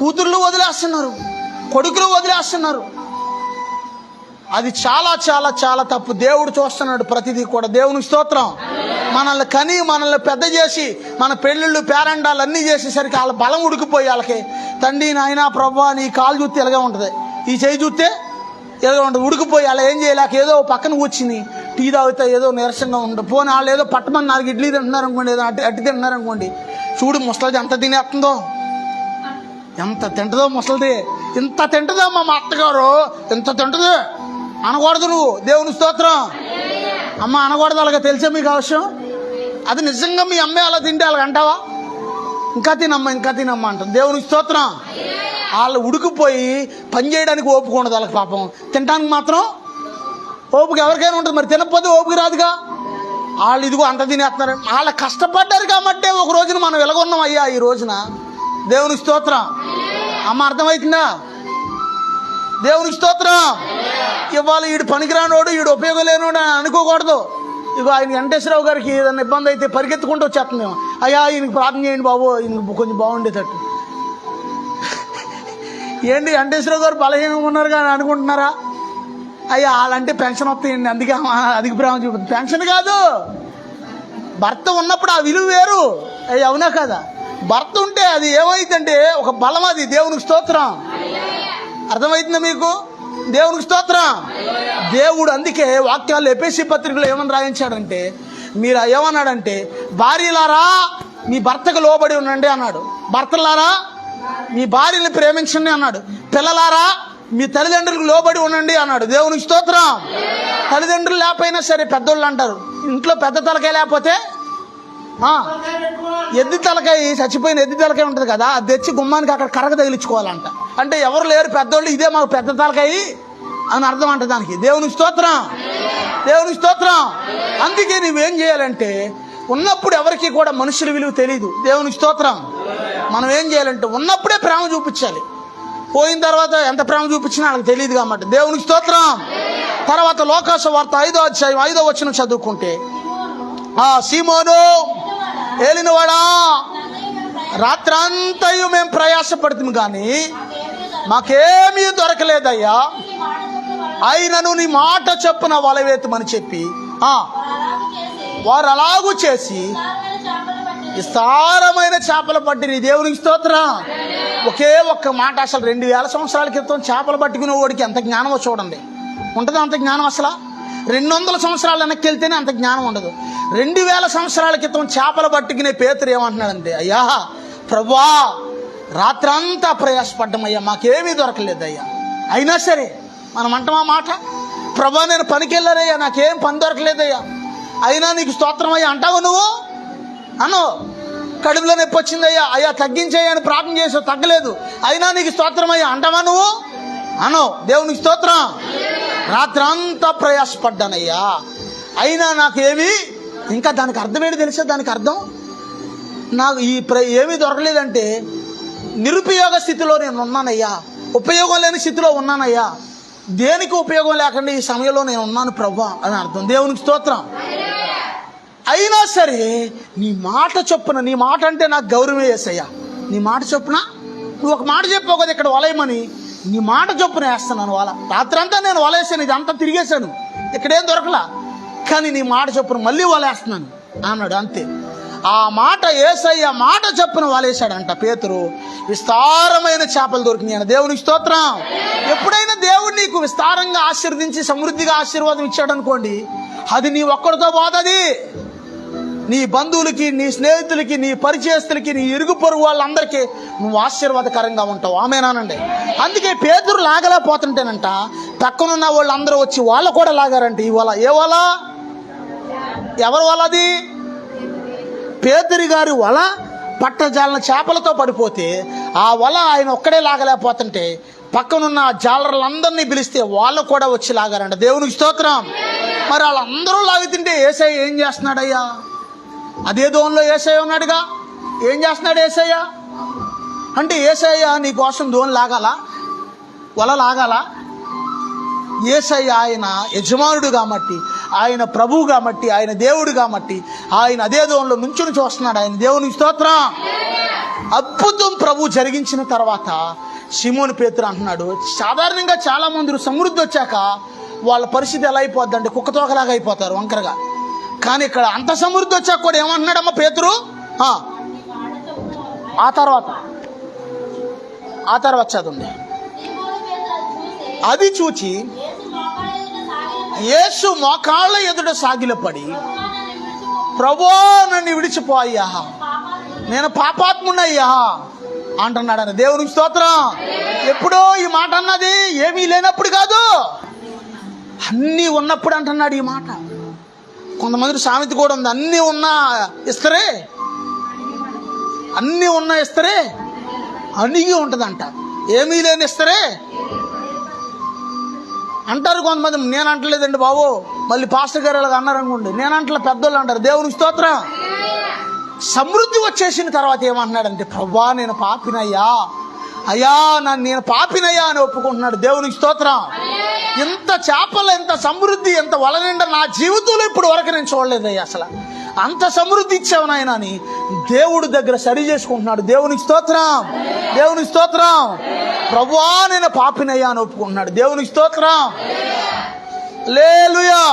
కూతుర్లు వదిలేస్తున్నారు, కొడుకులు వదిలేస్తున్నారు. అది చాలా చాలా చాలా తప్పు. దేవుడు చూస్తున్నాడు ప్రతిదీ కూడా. దేవునికి స్తోత్రం. మనల్ని కని మనల్ని పెద్ద చేసి మన పెళ్ళిళ్ళు పేరండాలు అన్నీ చేసేసరికి వాళ్ళ బలం ఉడికిపోయి వాళ్ళకి తండ్రి నాయనా ప్రభా నీ కాలు చూస్తే ఇలాగే ఉంటుంది, ఈ చేయి చూస్తే ఇలాగే ఉంటుంది, ఉడికిపోయి అలా ఏం చేయలేక ఏదో పక్కన కూర్చుని టీ తాగితే ఏదో నీరసంగా ఉంటుంది. పోనీ వాళ్ళు ఏదో పట్టమని 4 ఇడ్లీ తింటున్నారు అనుకోండి, ఏదో అట్టి తింటున్నారు అనుకోండి, చూడు ముసలిది ఎంత తినేస్తుందో, ఎంత తింటుందో ముసలిది, ఇంత తింటుందో మా అత్తగారు ఇంత తింటుంది అనకూడదు నువ్వు. దేవుని స్తోత్రం. అమ్మ అనకూడదు, అలాగే తెలిసే మీకు అవసరం. అది నిజంగా మీ అమ్మాయి అలా తింటే అలాగ అంటావా? ఇంకా తినమ్మా అంటారు. దేవునికి స్తోత్రం. వాళ్ళు ఉడికిపోయి పని చేయడానికి ఓపిక ఉండదు వాళ్ళకి, పాపం తినడానికి మాత్రం ఓపిక ఎవరికైనా ఉంటుంది. మరి తినకపోతే ఓపిక రాదుగా. వాళ్ళు ఇదిగో అంత తినేస్తున్నారు. వాళ్ళు కష్టపడ్డారు కాబట్టి ఒక రోజున మనం వెలగొన్నాం అయ్యా ఈ రోజున. దేవునికి స్తోత్రం. అమ్మ అర్థమవుతుందా? దేవునికి స్తోత్రం. ఇవాళ వీడు పనికిరానోడు, వీడు ఉపయోగం లేనోడు అని అనుకోకూడదు. ఇక ఆయన వెంకటేశ్వరరావు గారికి ఏదైనా ఇబ్బంది అయితే పరిగెత్తుకుంటూ వచ్చేస్తుంది. అయ్యా ఈయనకి ప్రార్థన చేయండి బాబు, ఈయనకు కొంచెం బాగుండేటట్టు. ఏంటి వెంకటేశ్వరరావు గారు బలహీనంగా ఉన్నారు కానీ అనుకుంటున్నారా? అయ్యా వాళ్ళంటే పెన్షన్ వస్తాయండి, అందుకే అధిక ప్రేమ చూపుతుంది. పెన్షన్ కాదు, భర్త ఉన్నప్పుడు ఆ విలువ వేరు. అయ్యి అవునా కదా? భర్త ఉంటే అది ఏమైందంటే ఒక బలం. అది దేవునికి స్తోత్రం. అర్థమవుతుందా మీకు? దేవునికి స్తోత్రం. దేవుడు అందుకే వాక్యాలు ఎఫెసీ పత్రికలో ఏమని రాయించాడంటే, మీరు ఏమన్నాడంటే భార్యలారా మీ భర్తకు లోబడి ఉండండి అన్నాడు. భర్తలారా మీ భార్యని ప్రేమించండి అన్నాడు. పిల్లలారా మీ తల్లిదండ్రులకు లోబడి ఉండండి అన్నాడు. దేవునికి స్తోత్రం. తల్లిదండ్రులు లేకపోయినా సరే పెద్దోళ్ళు అంటారు, ఇంట్లో పెద్ద తలకాయ లేకపోతే ఎద్దు తలకాయ, చచ్చిపోయిన ఎద్దు తలకాయ ఉంటుంది కదా, అది తెచ్చి గుమ్మానికి అక్కడ కరగ తగిలించుకోవాలంట. అంటే ఎవరు లేరు పెద్దోళ్ళు, ఇదే మాకు పెద్ద తలకాయ అని అర్థం అంట దానికి. దేవునికి స్తోత్రం. దేవునికి స్తోత్రం. అందుకే నువ్వేం చేయాలంటే, ఉన్నప్పుడు ఎవరికి కూడా మనుషుల విలువ తెలియదు. దేవునికి స్తోత్రం. మనం ఏం చేయాలంటే ఉన్నప్పుడే ప్రేమ చూపించాలి. పోయిన తర్వాత ఎంత ప్రేమ చూపించినా వాళ్ళకి తెలియదు కాబట్టి. దేవునికి స్తోత్రం. తర్వాత లోకాసు వార్త 5వ అధ్యాయం 5వ వచనం చదువుకుంటే, సీమోను ఏలినవాడా రాత్రంతయు మేము ప్రయాసపడుతుంది కానీ మాకేమీ దొరకలేదయ్యా, అయినను నీ మాట చొప్పున వలవేతమని చెప్పి వారు అలాగూ చేసి విస్తారమైన చేపలు పట్టిన. దేవునికి స్తోత్రం. ఒకే ఒక్క మాట. అసలు 2000 సంవత్సరాల క్రితం చేపలు పట్టుకునే వాడికి ఎంత జ్ఞానమో చూడండి. ఉంటుంది అంత జ్ఞానం? అసలు 200 సంవత్సరాలు వెనక్కి వెళ్తేనే అంత జ్ఞానం ఉండదు. 2000 సంవత్సరాల క్రితం చేపలు పట్టుకునే పేతురు ఏమంటున్నాడంటే, అయ్యా ప్రభువా రాత్రంతా ప్రయాసపడ్డామయ్యా, మాకేమీ దొరకలేదయ్యా. అయినా సరే మనం అంటామా మాట, ప్రభా నేను పనికి వెళ్ళారయ్యా, నాకేం పని దొరకలేదయ్యా, అయినా నీకు స్తోత్రం అయ్యా అంటావు నువ్వు? అను. కడుపులో నొప్పి వచ్చిందయ్యా, అయ్యా తగ్గించేయ్యా అని ప్రార్థన చేసావు, తగ్గలేదు, అయినా నీకు స్తోత్రం అయ్యా అంటావా నువ్వు? అను. దేవునికి స్తోత్రం. రాత్రంతా ప్రయాసపడ్డానయ్యా, అయినా నాకేమీ, ఇంకా దానికి అర్థం ఏంటి తెలుసా? దానికి అర్థం నాకు ఏమీ దొరకలేదంటే నిరుపయోగ స్థితిలో నేను ఉన్నానయ్యా, ఉపయోగం లేని స్థితిలో ఉన్నానయ్యా, దేనికి ఉపయోగం లేకుండా ఈ సమయంలో నేను ఉన్నాను ప్రభువా అని అర్థం. దేవునికి స్తోత్రం. అయినా సరే నీ మాట చొప్పున, నీ మాట అంటే నాకు గౌరవం వేసయ్యా, నీ మాట చొప్పున నువ్వు ఒక మాట చెప్పావు కదా ఇక్కడ వలయమని, నీ మాట చొప్పున వేస్తున్నాను వల. రాత్రంతా నేను వలేసాను, ఇదంతా తిరిగేశాను, ఇక్కడేం దొరకలా, కానీ నీ మాట చొప్పున మళ్ళీ వలేస్తున్నాను అన్నాడు. అంతే. ఆ మాట యేసయ్య మాట చొప్పున వలేశాడంట పేతురు. విస్తారమైన చేపలు దొరికినాయి. దేవునికి స్తోత్రం. ఎప్పుడైనా దేవుడు నీకు విస్తారంగా ఆశీర్వదించి సమృద్ధిగా ఆశీర్వాదం ఇచ్చాడు అనుకోండి, అది నీ ఒక్కడితో పోతుంది. నీ బంధువులకి, నీ స్నేహితులకి, నీ పరిచయస్తులకి, నీ ఇరుగు పొరుగు వాళ్ళందరికీ నువ్వు ఆశీర్వాదకరంగా ఉంటావు. ఆమేనానండి. అందుకే పేతురు లాగలేకపోతుంటేనంట పక్కనున్న వాళ్ళందరూ వచ్చి వాళ్ళు కూడా లాగారంట ఈ వల. ఏ వల? ఎవరి వల అది? పేతురు గారి వల పట్టజాలన చేపలతో పడిపోతే ఆ వల ఆయన ఒక్కడే లాగలేకపోతుంటే పక్కనున్న జాలర్లందరినీ పిలిస్తే వాళ్ళు కూడా వచ్చి లాగారంట. దేవునికి స్తోత్రం. మరి వాళ్ళందరూ లాగుతుంటే యేసయ్య ఏం చేస్తున్నాడయ్యా? అదే దోణిలో యేసయ్య ఉన్నాడుగా. ఏం చేస్తున్నాడు యేసయ్య అంటే, యేసయ్య నీ కోసం దోణి లాగాలా, వల లాగాలా? యేసయ్య ఆయన యజమానుడు కాబట్టి, ఆయన ప్రభువు కాబట్టి, ఆయన దేవుడు కాబట్టి ఆయన అదే దోణిలో నుంచుని చూస్తున్నాడు. ఆయన దేవునికి స్తోత్రం. అద్భుతం ప్రభు జరిగించిన తర్వాత సీమోను పేతురు అంటున్నాడు, సాధారణంగా చాలా మంది సమృద్ధి వచ్చాక వాళ్ళ పరిస్థితి ఎలా అయిపోద్ది అంటే కుక్కతోకలాగా అయిపోతారు వంకరగా. కానీ ఇక్కడ అంత సమృద్ధి వచ్చాక కూడా ఏమంటున్నాడమ్మ పేతురు? ఆ తర్వాత చదువుంది. అది చూచి యేసు మోకాళ్ళ ఎదుట సాగిలపడి, ప్రభువా నన్ను విడిచిపోయ్యా, నేను పాపాత్ముడయ్యా అంటున్నాడు. దేవునికి స్తోత్రం. ఎప్పుడో ఈ మాట అన్నది ఏమీ లేనప్పుడు కాదు, అన్నీ ఉన్నప్పుడు అంటున్నాడు ఈ మాట. కొంతమంది సామెత కూడా ఉంది, అన్నీ ఉన్నా ఇస్తరే, అన్నీ ఉన్నా ఇస్తరే అణిగి ఉంటుందంట. ఏమీ లేని ఇస్తరే అంటారు కొంతమంది. నేను అంటలేదండి బాబు, మళ్ళీ పాస్టర్ గారు అలాగ అన్నారు అనుకోండి. నేను అంటలే, పెద్దోళ్ళు అంటారు. దేవునికి స్తోత్రం. సమృద్ధి వచ్చేసిన తర్వాత ఏమంటున్నాడంటే, ప్రభువా నేను పాపినయ్యా, అయ్యా నేను పాపినయ్యా అని ఒప్పుకుంటున్నాడు. దేవునికి స్తోత్రం. ఇంత చేపలు, ఎంత సమృద్ధి, ఎంత వలనిండా నా జీవితంలో ఇప్పుడు వరకు నేను చూడలేదయ్యా. అసలు అంత సమృద్ధి ఇచ్చావు నాయన అని దేవుడి దగ్గర సరి చేసుకుంటున్నాడు. దేవునికి స్తోత్రం. దేవునికి స్తోత్రం. ప్రభువా నేను పాపినయ్యా అని ఒప్పుకుంటున్నాడు. దేవునికి స్తోత్రం. హల్లెలూయా.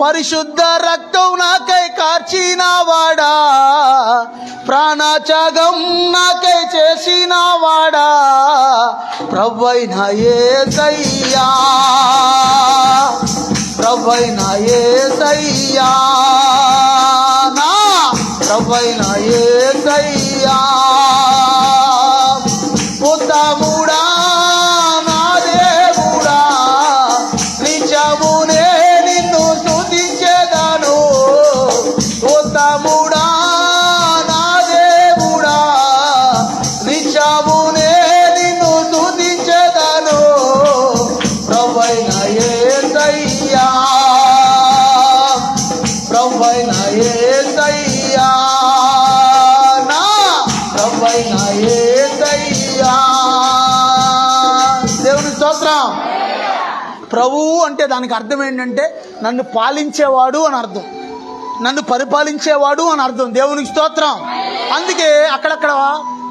పరిశుద్ధ రక్తం నాకై కార్చిన వాడా, ప్రాణత్యాగం నాకై చేసిన వాడా, ప్రభువైన యేసయ్యా, ప్రభువైన యేసయ్యా, నా ప్రభువైన యేసయ్యా, ఉత్తముడా నా దేవుడా, నిజమునే నిన్ను స్తుతించెదను, ఉత్తముడా నా దేవుడా, నిజమునే నిన్ను స్తుతించెదను, ప్రభువైన యేసయ్యా, ప్రభువైన యేసయ్యా, నా ప్రభువైన యేసయ్యా. దేవుని స్తోత్రం. ప్రభువు అంటే దానికి అర్థం ఏంటంటే నన్ను పాలించేవాడు అని అర్థం, నన్ను పరిపాలించేవాడు అని అర్థం. దేవునికి స్తోత్రం. అందుకే అక్కడక్కడ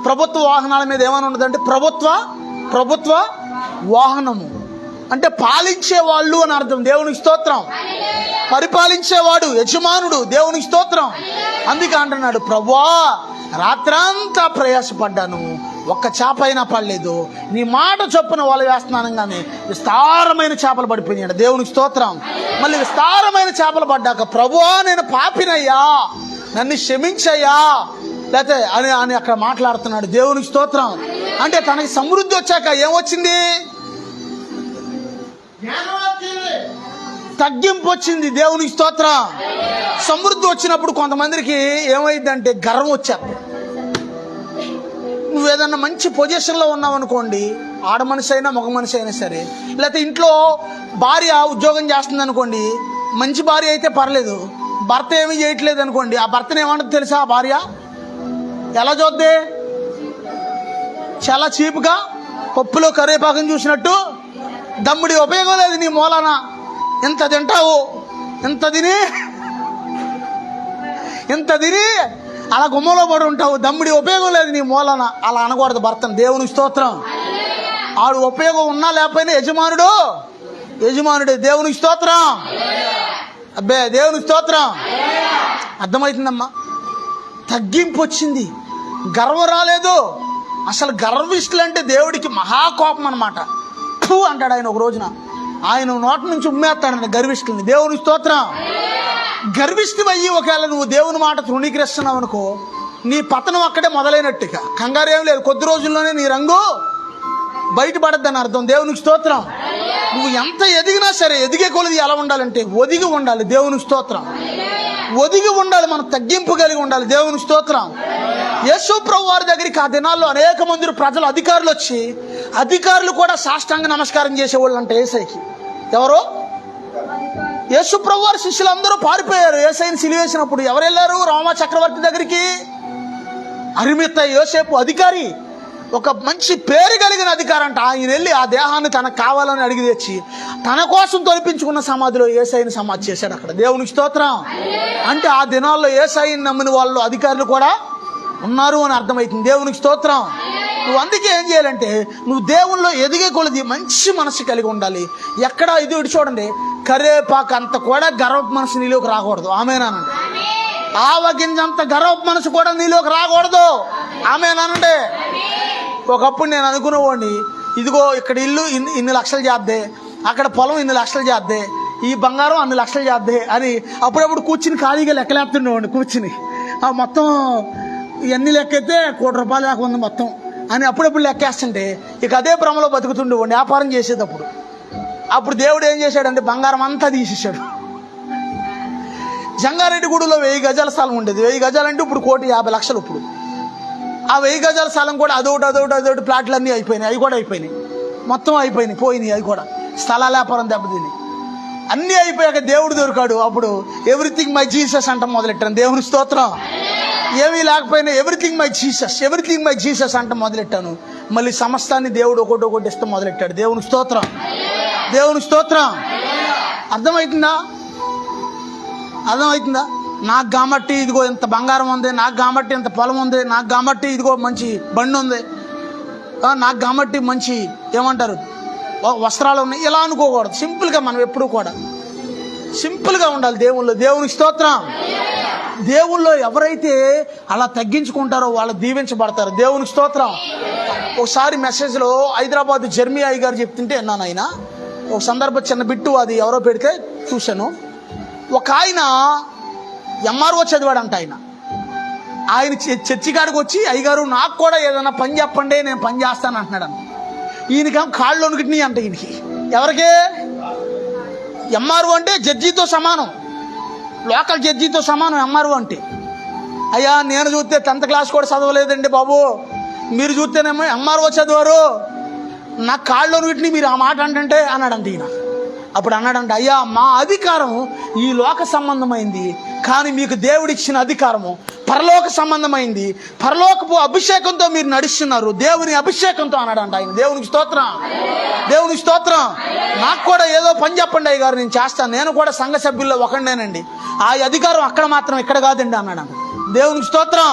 ప్రభుత్వ వాహనాల మీద ఏమని ఉండదంటే ప్రభుత్వ వాహనము అంటే పాలించేవాళ్ళు అని అర్థం. దేవునికి స్తోత్రం. పరిపాలించేవాడు, యజమానుడు. దేవునికి స్తోత్రం. అందుకే అంటున్నాడు, ప్రభువా రాత్రంతా ప్రయాసపడ్డాను, ఒక్క చేప అయినా పడలేదు, నీ మాట చొప్పున వల వేస్తున్నాను కానీ విస్తారమైన చేపలు పడిపోయినాడు. దేవునికి స్తోత్రం. మళ్ళీ విస్తారమైన చేపలు పడ్డాక, ప్రభువా నేను పాపినయ్యా, నన్ను క్షమించయ్యా లేకపోతే అని అక్కడ మాట్లాడుతున్నాడు. దేవునికి స్తోత్రం. అంటే తనకి సమృద్ధి వచ్చాక ఏమొచ్చింది? తగ్గింపు వచ్చింది. దేవునికి స్తోత్రం. సమృద్ధి వచ్చినప్పుడు కొంతమందికి ఏమైందంటే గర్వం వచ్చేది. నువ్వు ఏదన్నా మంచి పొజిషన్లో ఉన్నావు అనుకోండి, ఆడ మనిషి అయినా మగ మనిషి అయినా సరే, లేకపోతే ఇంట్లో భార్య ఉద్యోగం చేస్తుంది అనుకోండి, మంచి భార్య అయితే పర్లేదు, భర్త ఏమీ చేయట్లేదు అనుకోండి, ఆ భర్తను ఏమంటుంది తెలుసా? ఆ భార్య ఎలా చూద్దే? చాలా చీపుగా పప్పులో కరివేపాకం చూసినట్టు, దమ్ముడి ఉపయోగం లేదు నీ మూలాన, ఎంత తింటావు, ఎంత తిని అలా గుమ్మలో పడి ఉంటావు, దమ్ముడి ఉపయోగం లేదు నీ మూలాన, అలా అనకూడదు భర్తను. దేవునికి స్తోత్రం. ఆడు ఉపయోగం ఉన్నా లేకపోయినా యజమానుడే. దేవునికి స్తోత్రం. అబ్బే దేవునికి స్తోత్రం. అర్థమవుతుందమ్మా? తగ్గింపు వచ్చింది, గర్వం రాలేదు. అసలు గర్విష్ఠులు అంటే దేవుడికి మహాకోపం అన్నమాట. అంటాడు ఆయన ఒక రోజున, ఆయన నోటి నుంచి ఉమ్మేస్తాడని గర్విష్ఠుల్ని. దేవునికి స్తోత్రం. గర్విష్ఠువయ్యి ఒకవేళ నువ్వు దేవుని మాట తృణీకరిస్తున్నావు అనుకో, నీ పతనం అక్కడే మొదలైనట్టుగా. కంగారు ఏం లేదు, కొద్ది రోజుల్లోనే నీ రంగు బయటపడద్దని అర్థం. దేవునికి స్తోత్రం. నువ్వు ఎంత ఎదిగినా సరే, ఎదిగే కొలది ఎలా ఉండాలంటే ఒదిగి ఉండాలి. దేవునికి స్తోత్రం. ఒదిగి ఉండాలి, మనం తగ్గింపు కలిగి ఉండాలి. దేవునికి స్తోత్రం. యేసు ప్రభు వారి దగ్గరికి ఆ దినాల్లో అనేక మంది ప్రజలు, అధికారులు వచ్చి, అధికారులు కూడా సాష్టాంగ నమస్కారం చేసేవాళ్ళు అంటే యేసయ్యకి. ఎవరు? యేసు ప్రభు వారి శిష్యులందరూ పారిపోయారు. యేసయ్యని సిలువేసినప్పుడు ఎవరు వెళ్ళారు? రోమా చక్రవర్తి దగ్గరికి. అరిమిత్త యోసేపు అధికారి, ఒక మంచి పేరు కలిగిన అధికారం అంట. ఆయన వెళ్ళి ఆ దేహాన్ని తనకు కావాలని అడిగి తెచ్చి తన కోసం తొలిపించుకున్న సమాధిలో యేసయ్యని సమాధి చేశాడు అక్కడ. దేవునికి స్తోత్రం. అంటే ఆ దినాల్లో యేసయ్యని నమ్మిన వాళ్ళు అధికారులు కూడా ఉన్నారు అని అర్థమవుతుంది. దేవునికి స్తోత్రం. నువ్వు అందుకే ఏం చేయాలంటే నువ్వు దేవుల్లో ఎదిగే కొలది మంచి మనసు కలిగి ఉండాలి. ఎక్కడ ఇది చూడండి, కరేపాకు అంత కూడా గర్వపు మనసు నీలోకి రాకూడదు. ఆమేనానండి. ఆవగింజంత గర్వపు మనసు కూడా నీలోకి రాకూడదు. ఆమేనానండి. ఒకప్పుడు నేను అనుకునేవాడిని, ఇదిగో ఇక్కడ ఇల్లు ఇన్ని లక్షలు చేద్దే, అక్కడ పొలం ఇన్ని లక్షలు చేద్దే, ఈ బంగారం అన్ని లక్షలు చేద్దే అని అప్పుడప్పుడు కూర్చుని ఖాళీగా లెక్కలేస్తుండేవాడిని. కూర్చుని మొత్తం ఇవన్నీ లెక్కైతే ₹1,00,00,000 దాకా ఉంది మొత్తం అని అప్పుడప్పుడు లెక్కేస్తుంటే ఇక అదే భ్రమలో బతుకుతుండేవాడిని వ్యాపారం చేసేటప్పుడు. అప్పుడు దేవుడు ఏం చేశాడంటే బంగారం అంతా తీసేశాడు. జంగారెడ్డి గుడిలో 1000 గజాల స్థలం ఉండేది. 1000 గజాలంటే ఇప్పుడు 1,50,00,000. ఇప్పుడు ఆ 1000 గజాల స్థలం కూడా అదొకటి ప్లాట్లు అన్నీ అయిపోయినాయి. అవి కూడా అయిపోయినాయి, మొత్తం అయిపోయినాయి, పోయినాయి. అవి కూడా స్థలాల వ్యాపారం దెబ్బతిని అన్నీ అయిపోయాక దేవుడు దొరికాడు. అప్పుడు ఎవ్రీథింగ్ మై జీసస్ అంట మొదలెట్టాను. దేవుని స్తోత్రం. ఏమీ లేకపోయినా ఎవ్రీథింగ్ మై జీసస్ అంట మొదలెట్టాను. మళ్ళీ సమస్తాన్ని దేవుడు ఒకటి ఇష్టం మొదలెట్టాడు. దేవుని స్తోత్రం. దేవుని స్తోత్రం. అర్థమవుతుందా? నాకు కాబట్టి ఇదిగో ఇంత బంగారం ఉంది, నాకు కాబట్టి ఇంత పొలం ఉంది, నాకు కాబట్టి ఇదిగో మంచి బండి ఉంది, నాకు కాబట్టి మంచి ఏమంటారు వస్త్రాలు ఉన్నాయి, ఇలా అనుకోకూడదు. సింపుల్గా మనం ఎప్పుడూ కూడా సింపుల్గా ఉండాలి దేవుళ్ళు. దేవునికి స్తోత్రం. దేవుల్లో ఎవరైతే అలా తగ్గించుకుంటారో వాళ్ళు దీవించబడతారు. దేవునికి స్తోత్రం. ఒకసారి మెసేజ్లో హైదరాబాద్ జర్మియా గారు చెప్తుంటే విన్నాను. ఆయన ఒక సందర్భం చిన్న బిట్టు అది ఎవరో పెడితే చూశాను. ఒక ఆయన ఎంఆర్ఓ చదివాడంట. ఆయన చర్చి కాడికి వచ్చి, అయ్యగారు నాకు కూడా ఏదైనా పని చెప్పండి, నేను పని చేస్తాను అంటున్నాడు. ఈయనకి కాళ్ళు వణుకుతున్నాయి అంట. ఈయనకి ఎవరికే ఎంఆర్ఓ అంటే జడ్జితో సమానం, లోకల్ జడ్జితో సమానం ఎంఆర్ఓ అంటే. అయ్యా నేను చూస్తే 10th క్లాస్ కూడా చదవలేదండి బాబు, మీరు చూస్తేనేమో ఎంఆర్ఓ చదివారు, నాకు కాళ్ళు వణుకుతున్నాయి మీరు ఆ మాట అంటే అన్నాడంట ఈయన. అప్పుడు అన్నాడంట, అయ్యా మా అధికారం ఈ లోక సంబంధమైంది, కానీ మీకు దేవుడిచ్చిన అధికారము పరలోక సంబంధమైంది. పరలోకపు అభిషేకంతో మీరు నడుస్తున్నారు, దేవుని అభిషేకంతో అన్నాడంట ఆయన. దేవునికి స్తోత్రం. దేవునికి స్తోత్రం. నాకు కూడా ఏదో పని చెప్పండి అయ్య గారు, నేను చేస్తాను, నేను కూడా సంఘ సభ్యుల్లో ఒకడినేనండి, ఆ అధికారం అక్కడ మాత్రం ఇక్కడ కాదండి అన్నాడు. దేవునికి స్తోత్రం.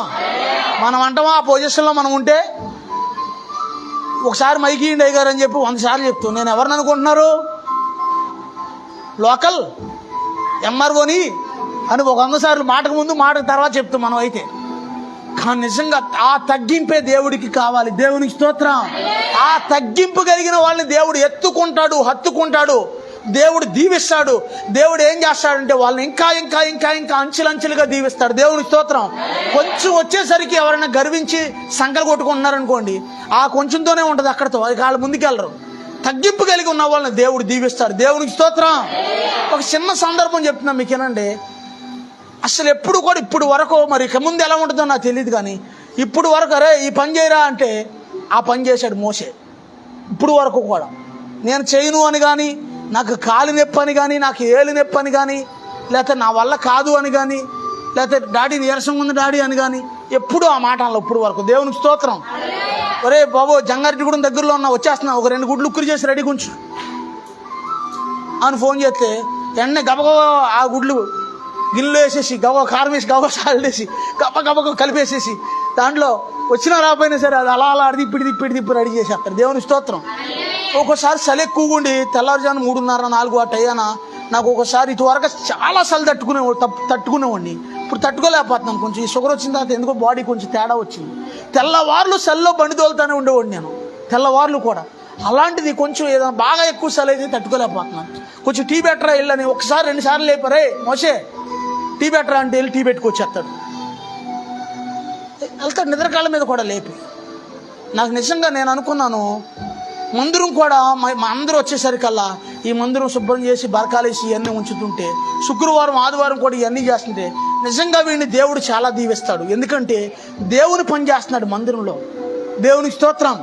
మనం అంటామా ఆ పొజిషన్లో మనం ఉంటే, ఒకసారి మైకిండి అయ్య గారు అని చెప్పి 100 సార్లు చెప్తూ నేను ఎవరిని అనుకుంటున్నారు, లోకల్ ఎంఆర్ఓని అని ఒక 100 సార్లు మాటకు ముందు మాటకు తర్వాత చెప్తాం మనం అయితే. కానీ నిజంగా ఆ తగ్గింపే దేవుడికి కావాలి. దేవునికి స్తోత్రం. ఆ తగ్గింపు కలిగిన వాళ్ళని దేవుడు ఎత్తుకుంటాడు, హత్తుకుంటాడు, దేవుడు దీవిస్తాడు. దేవుడు ఏం చేస్తాడంటే వాళ్ళని ఇంకా ఇంకా ఇంకా ఇంకా అంచెలంచెలుగా దీవిస్తాడు. దేవునికి స్తోత్రం. కొంచెం వచ్చేసరికి ఎవరైనా గర్వించి సంకలు కొట్టుకుంటున్నారనుకోండి, ఆ కొంచెంతోనే ఉంటుంది, అక్కడితో వాళ్ళ ముందుకెళ్ళరు. తగ్గింపు కలిగి ఉన్న వాళ్ళని దేవుడు దీవిస్తాడు. దేవునికి స్తోత్రం. ఒక చిన్న సందర్భం చెప్తున్నా మీకేనండి. అసలు ఎప్పుడు కూడా ఇప్పుడు వరకు, మరి ఇక ముందు ఎలా ఉంటుందో నాకు తెలియదు, కానీ ఇప్పుడు వరకు అరే ఈ పని చేయరా అంటే ఆ పని చేశాడు మోషే. ఇప్పుడు వరకు కూడా నేను చేయను అని కానీ, నాకు కాలు నొప్పి అని కానీ, నాకు ఏలు నొప్పి అని కానీ, లేకపోతే నా వల్ల కాదు అని కానీ, లేకపోతే డాడీ నీరసంగా ఉంది డాడీ అని కానీ ఎప్పుడు ఆ మాట అనలో ఇప్పుడు వరకు. దేవునికి స్తోత్రం. ఒరే బాబు జంగారెడ్డి కూడా దగ్గరలో ఉన్నా, వచ్చేస్తున్నా, ఒక 2 గుడ్లు ఉక్కురు చేసి రెడీ కొంచెం అని ఫోన్ చేస్తే వెంటనే గబగబ ఆ గుడ్లు గిన్నెలో వేసేసి గబగ కారం వేసి గబగ సాల్ట్ వేసి గబగబ కలిపేసేసి దాంట్లో వచ్చినా రాకపోయినా సరే అది అలా అలా తిప్పి రెడీ చేసేస్తారు. దేవుని స్తోత్రం. ఒక్కోసారి చలి ఎక్కువగా ఉండి తెల్లారుజాను 3:30, 4 ఆ టైనా నాకు ఒకసారి ఇటువరకు చాలా చలి తట్టుకునేవాడిని. ఇప్పుడు తట్టుకోలేకపోతున్నాను. కొంచెం ఈ షుగర్ వచ్చిన తర్వాత ఎందుకో బాడీ కొంచెం తేడా వచ్చింది. తెల్లవార్లు చలిలో బండి తోలుతానే ఉండేవాడిని నేను, తెల్లవార్లు కూడా. అలాంటిది కొంచెం ఏదైనా బాగా ఎక్కువ చలి అయితే తట్టుకోలేకపోతున్నాను. కొంచెం టీ బెటరా వెళ్ళని ఒకసారి 2 సార్లు లేపారే మోసే టీ బెటరా అంటే వెళ్ళి టీ పెట్టుకొచ్చేస్తాడు. వెళ్తాడు నిద్రకాళ్ళ మీద కూడా లేపి. నాకు నిజంగా నేను అనుకున్నాను, మందిరం కూడా మా అందరూ వచ్చేసరికల్లా ఈ మందిరం శుభ్రం చేసి బరకాలేసి ఇవన్నీ ఉంచుతుంటే, శుక్రవారం ఆదివారం కూడా ఇవన్నీ చేస్తుంటే నిజంగా వీడిని దేవుడు చాలా దీవిస్తాడు. ఎందుకంటే దేవుని పని చేస్తున్నాడు మందిరంలో. దేవునికి స్తోత్రం.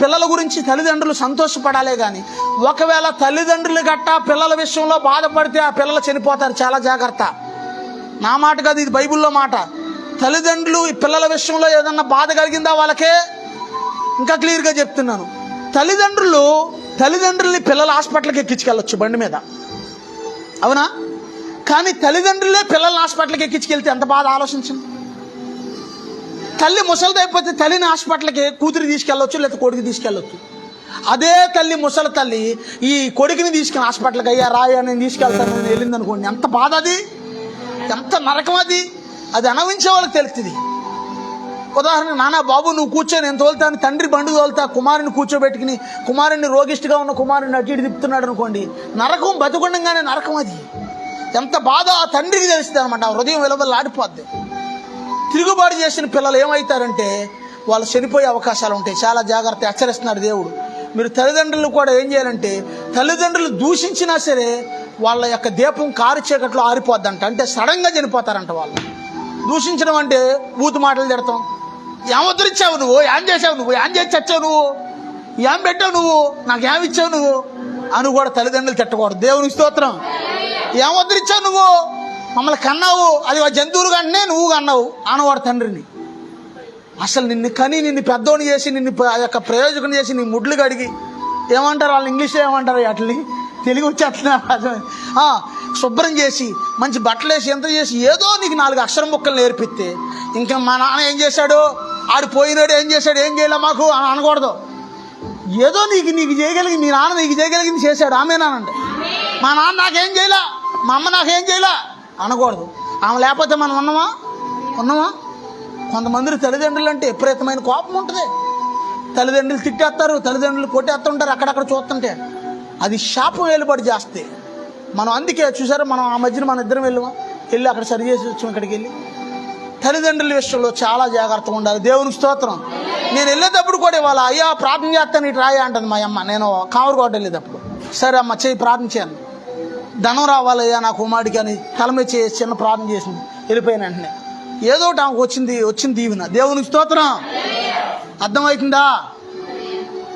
పిల్లల గురించి తల్లిదండ్రులు సంతోషపడాలే కానీ, ఒకవేళ తల్లిదండ్రులు గట్టా పిల్లల విషయంలో బాధపడితే ఆ పిల్లలు చనిపోతారు. చాలా జాగ్రత్త. నా మాట కాదు, ఇది బైబిల్లో మాట. తల్లిదండ్రులు ఈ పిల్లల విషయంలో ఏదన్నా బాధ కలిగిందా వాళ్ళకే? ఇంకా క్లియర్గా చెప్తున్నాను. తల్లిదండ్రుల్ని పిల్లల హాస్పిటల్కి ఎక్కించుకెళ్ళొచ్చు బండి మీద, అవునా? కానీ తల్లిదండ్రులే పిల్లల్ని హాస్పిటల్కి ఎక్కించుకెళ్తే ఎంత బాధ ఆలోచించండి. తల్లి ముసలిదైపోతే తల్లిని హాస్పిటల్కి కూతురు తీసుకెళ్ళొచ్చు, లేదా కొడుకు తీసుకెళ్ళొచ్చు. అదే తల్లి, ముసలి తల్లి ఈ కొడుకుని తీసుకుని హాస్పిటల్కి, అయ్యా రాయా నేను తీసుకెళ్తాను నేను వెళ్ళింది అనుకోండి, ఎంత బాధ అది, ఎంత నరకం అది. అది అనుభవించే వాళ్ళకి తెలుస్తుంది. ఉదాహరణ, నాన్న బాబు నువ్వు కూర్చొని నేను తోలుతాను, తండ్రి బండి తోలుతా, కుమారుని కూర్చోబెట్టుకుని కుమారుని రోగిష్టిగా ఉన్న కుమారుని అటు ఇటు తిప్పుతున్నాడు అనుకోండి, నరకం, బతుకుండగానే నరకం. అది ఎంత బాధ ఆ తండ్రికి తెలుస్తుంది అనమాట. హృదయం విలవలాడిపోద్ది. తిరుగుబాటు చేసిన పిల్లలు ఏమవుతారంటే వాళ్ళు చనిపోయే అవకాశాలు ఉంటాయి. చాలా జాగ్రత్త హెచ్చరిస్తున్నాడు దేవుడు. మీరు తల్లిదండ్రులు కూడా ఏం చేయాలంటే, తల్లిదండ్రులు దూషించినా సరే వాళ్ళ యొక్క దీపం కారు చీకట్లో ఆరిపోద్దంట. అంటే సడన్గా చనిపోతారంట వాళ్ళు. దూషించడం అంటే బూతు మాటలు తిడతాం. ఏం ఉద్ధరించావు నువ్వు, ఏం చేసావు నువ్వు, ఏం చేసి చచ్చావు నువ్వు, ఏం పెట్టావు నువ్వు, నాకు ఏమిచ్చావు నువ్వు అని కూడా తల్లిదండ్రులు తిట్టకూడదు. దేవునికి స్తోత్రం. ఏం ఉద్ధరించావు నువ్వు, మమ్మల్ని కన్నావు, అది జంతువులు కంటే నువ్వు కన్నావు అనవాడు తండ్రిని. అసలు నిన్ను కని నిన్ను పెద్దోని చేసి నిన్ను ఆ యొక్క ప్రయోజకం చేసి నీ ముడ్లు కడిగి, ఏమంటారు వాళ్ళు ఇంగ్లీష్లో ఏమంటారు అట్లని, తెలుగు వచ్చేస్తున్నా, శుభ్రం చేసి మంచి బట్టలు వేసి ఎంత చేసి ఏదో నీకు 4 అక్షరం ముక్కలు నేర్పిస్తే, ఇంకా మా నాన్న ఏం చేశాడు, ఆడు పోయినాడు ఏం చేశాడు, ఏం చేయలే మాకు అని అనకూడదు. ఏదో నీకు చేయగలిగి, మీ నాన్న నీకు చేయగలిగింది చేశాడు, ఆమెనానండి. మా నాన్న నాకేం చేయలే, మా అమ్మ నాకేం చేయలే అనకూడదు. ఆమె లేకపోతే మనం ఉన్నామా? కొంతమంది తల్లిదండ్రులు అంటే విపరీతమైన కోపం ఉంటుంది. తల్లిదండ్రులు తిట్టేస్తారు, తల్లిదండ్రులు కొట్టేస్తుంటారు అక్కడక్కడ చూస్తుంటే. అది శాపం వెలుబడి చేస్తే మనం, అందుకే చూసారా మనం ఆ మధ్యన మన ఇద్దరం వెళ్ళి అక్కడ సరి చేసి వచ్చాం. ఇక్కడికి వెళ్ళి తల్లిదండ్రుల విషయంలో చాలా జాగ్రత్తగా ఉండాలి. దేవునికి స్తోత్రం. నేను వెళ్ళేటప్పుడు కూడా ఇవాళ అయ్యా ప్రార్థన చేస్తాను ఇటు రాయా అంటుంది మా అమ్మ. నేను కావరకోట వెళ్ళేటప్పుడు, సరే అమ్మ చేయి ప్రార్థన చేయను, ధనం రావాలయ్యా నా కుమారుడికి అని తల మీద చేసి చిన్న ప్రార్థన చేసింది. వెళ్ళిపోయిన వెంటనే ఏదో ఒకటి ఆమెకు వచ్చింది దీవెన. దేవునికి స్తోత్రం. అర్థమవుతుందా?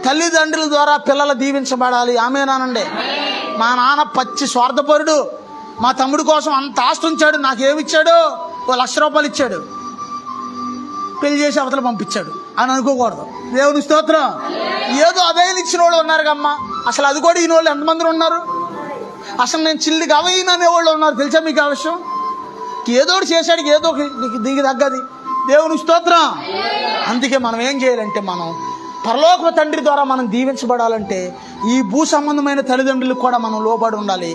తల్లిదండ్రుల ద్వారా పిల్లలు దీవించబడాలి. ఆమేనానండి. మా నాన్న పచ్చి స్వార్థపరుడు, మా తమ్ముడి కోసం అంత ఆస్తి ఉంచాడు, నాకేమిచ్చాడు, ₹1,00,000 ఇచ్చాడు, పెళ్లి చేసి అవతల పంపించాడు అని అనుకోకూడదు. దేవుని స్తోత్రం. ఏదో అవేలు ఇచ్చిన వాళ్ళు ఉన్నారు కమ్మా, అసలు అది కూడా ఈయన వాళ్ళు ఎంతమంది ఉన్నారు. అసలు నేను చిల్లికి అవైన అనేవాళ్ళు ఉన్నారు, తెలుసా మీకు ఆ విషయం? ఏదో చేశాడు, ఏదో దీనికి తగ్గది. దేవుని స్తోత్రం. అందుకే మనం ఏం చేయాలంటే, మనం పరలోక తండ్రి ద్వారా మనం దీవించబడాలంటే ఈ భూ సంబంధమైన తల్లిదండ్రులకు కూడా మనం లోబడి ఉండాలి.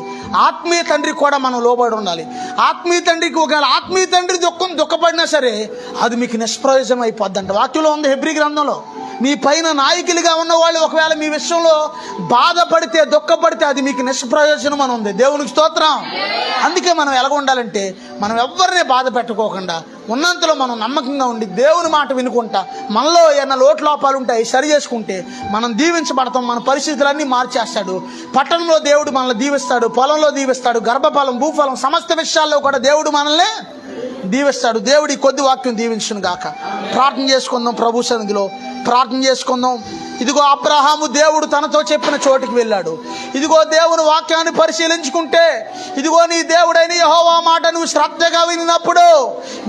ఆత్మీయ తండ్రికి కూడా మనం లోబడి ఉండాలి. ఆత్మీయ తండ్రికి ఒకవేళ ఆత్మీయ తండ్రి దుఃఖపడినా సరే అది మీకు నిష్ప్రయోజనం అయిపోద్దంట. వాక్యంలో ఉంది, హెబ్రీ గ్రంథంలో. మీ పైన నాయకులుగా ఉన్న వాళ్ళు ఒకవేళ మీ విషయంలో బాధపడితే, దుఃఖపడితే అది మీకు నిష్ప్రయోజనం అని ఉంది. దేవునికి స్తోత్రం. అందుకే మనం ఎలాగ ఉండాలంటే, మనం ఎవరిని బాధ పెట్టుకోకుండా ఉన్నంతలో మనం నమ్మకంగా ఉండి దేవుని మాట వినుకుంటా, మనలో ఏమైనా లోపాలు ఉంటాయి సరి చేసుకుంటే మనం దీవించబడతాం. మన పరిస్థితులన్నీ మార్చేస్తాడు. పట్టణంలో దేవుడు మనల్ని దీవిస్తాడు, పొలంలో దీవిస్తాడు, గర్భఫలం, భూఫలం, సమస్త విషయాల్లో కూడా దేవుడు మనల్ని దీవిస్తాడు. దేవుడి కొద్ది వాక్యం దీవించును గాక. ప్రార్థన చేసుకుందాం, ప్రభు సన్నిధిలో ప్రార్థన చేసుకుందాం. ఇదిగో అబ్రహాము దేవుడు తనతో చెప్పిన చోటికి వెళ్ళాడు. ఇదిగో దేవుని వాక్యాన్ని పరిశీలించుకుంటే, ఇదిగో నీ దేవుడైన యెహోవా మాట నువ్వు శ్రద్ధగా వినినప్పుడు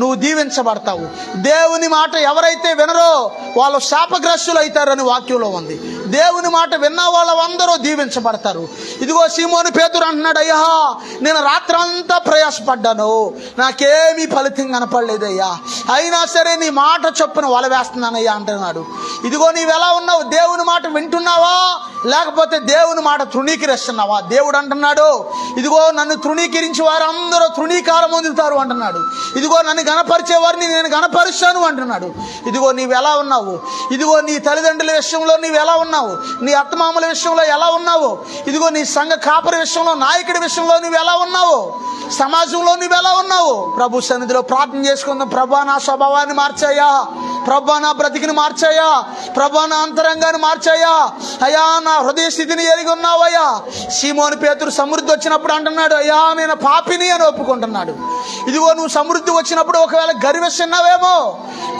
నువ్వు దీవించబడతావు. దేవుని మాట ఎవరైతే వినరో వాళ్ళు శాపగ్రస్తులు అవుతారని వాక్యంలో ఉంది. దేవుని మాట విన్న వాళ్ళందరూ దీవించబడతారు. ఇదిగో సీమోను పేతురు అంటున్నాడు, అయ్యా నేను రాత్రంతా ప్రయాసపడ్డాను, నాకేమీ ఫలితం కనపడలేదయ్యా, అయినా సరే నీ మాట చొప్పున వల వేస్తున్నానయ్యా అంటున్నాడు. ఇదిగో నీవు ఎలా ఉన్నావు? దేవుని మాట వింటున్నావా, లేకపోతే దేవుని మాట తృణీకరిస్తున్నావా? దేవుడు అంటున్నాడు, ఇదిగో నన్ను తృణీకరించి వారు అందరూ తృణీకారం పొందుతారు అంటున్నాడు. ఇదిగో నన్ను గణపరిచే వారిని నేను గణపరుస్తాను అంటున్నాడు. ఇదిగో నీవు ఎలా ఉన్నావు? ఇదిగో నీ తల్లిదండ్రుల విషయంలో నీవు ఎలా ఉన్నావు? నీ అత్తమామల విషయంలో ఎలా ఉన్నావు? ఇదిగో నీ సంఘ కాపరి విషయంలో, నాయకుడి విషయంలో నువ్వు ఎలా ఉన్నావు? సమాజంలో నువ్వు ఎలా ఉన్నావు? ప్రభు సన్నిధిలో ప్రార్థన చేసుకుందాం. ప్రభా నా స్వభావాన్ని మార్చాయా, ప్రభా నా బ్రతికిని మార్చాయా, ప్రభా నా అంతరంగాన్ని మార్చాయా, అయ్యా నా హృదయ స్థితిని ఎరిగి ఉన్నావయ్యా. సీమోను పేతురు సమృద్ధి వచ్చినప్పుడు అంటున్నాడు, అయ్యా నేను పాపిని అని ఒప్పుకుంటున్నాడు. ఇదిగో నువ్వు సమృద్ధి వచ్చినప్పుడు ఒకవేళ గర్విస్తున్నావేమో,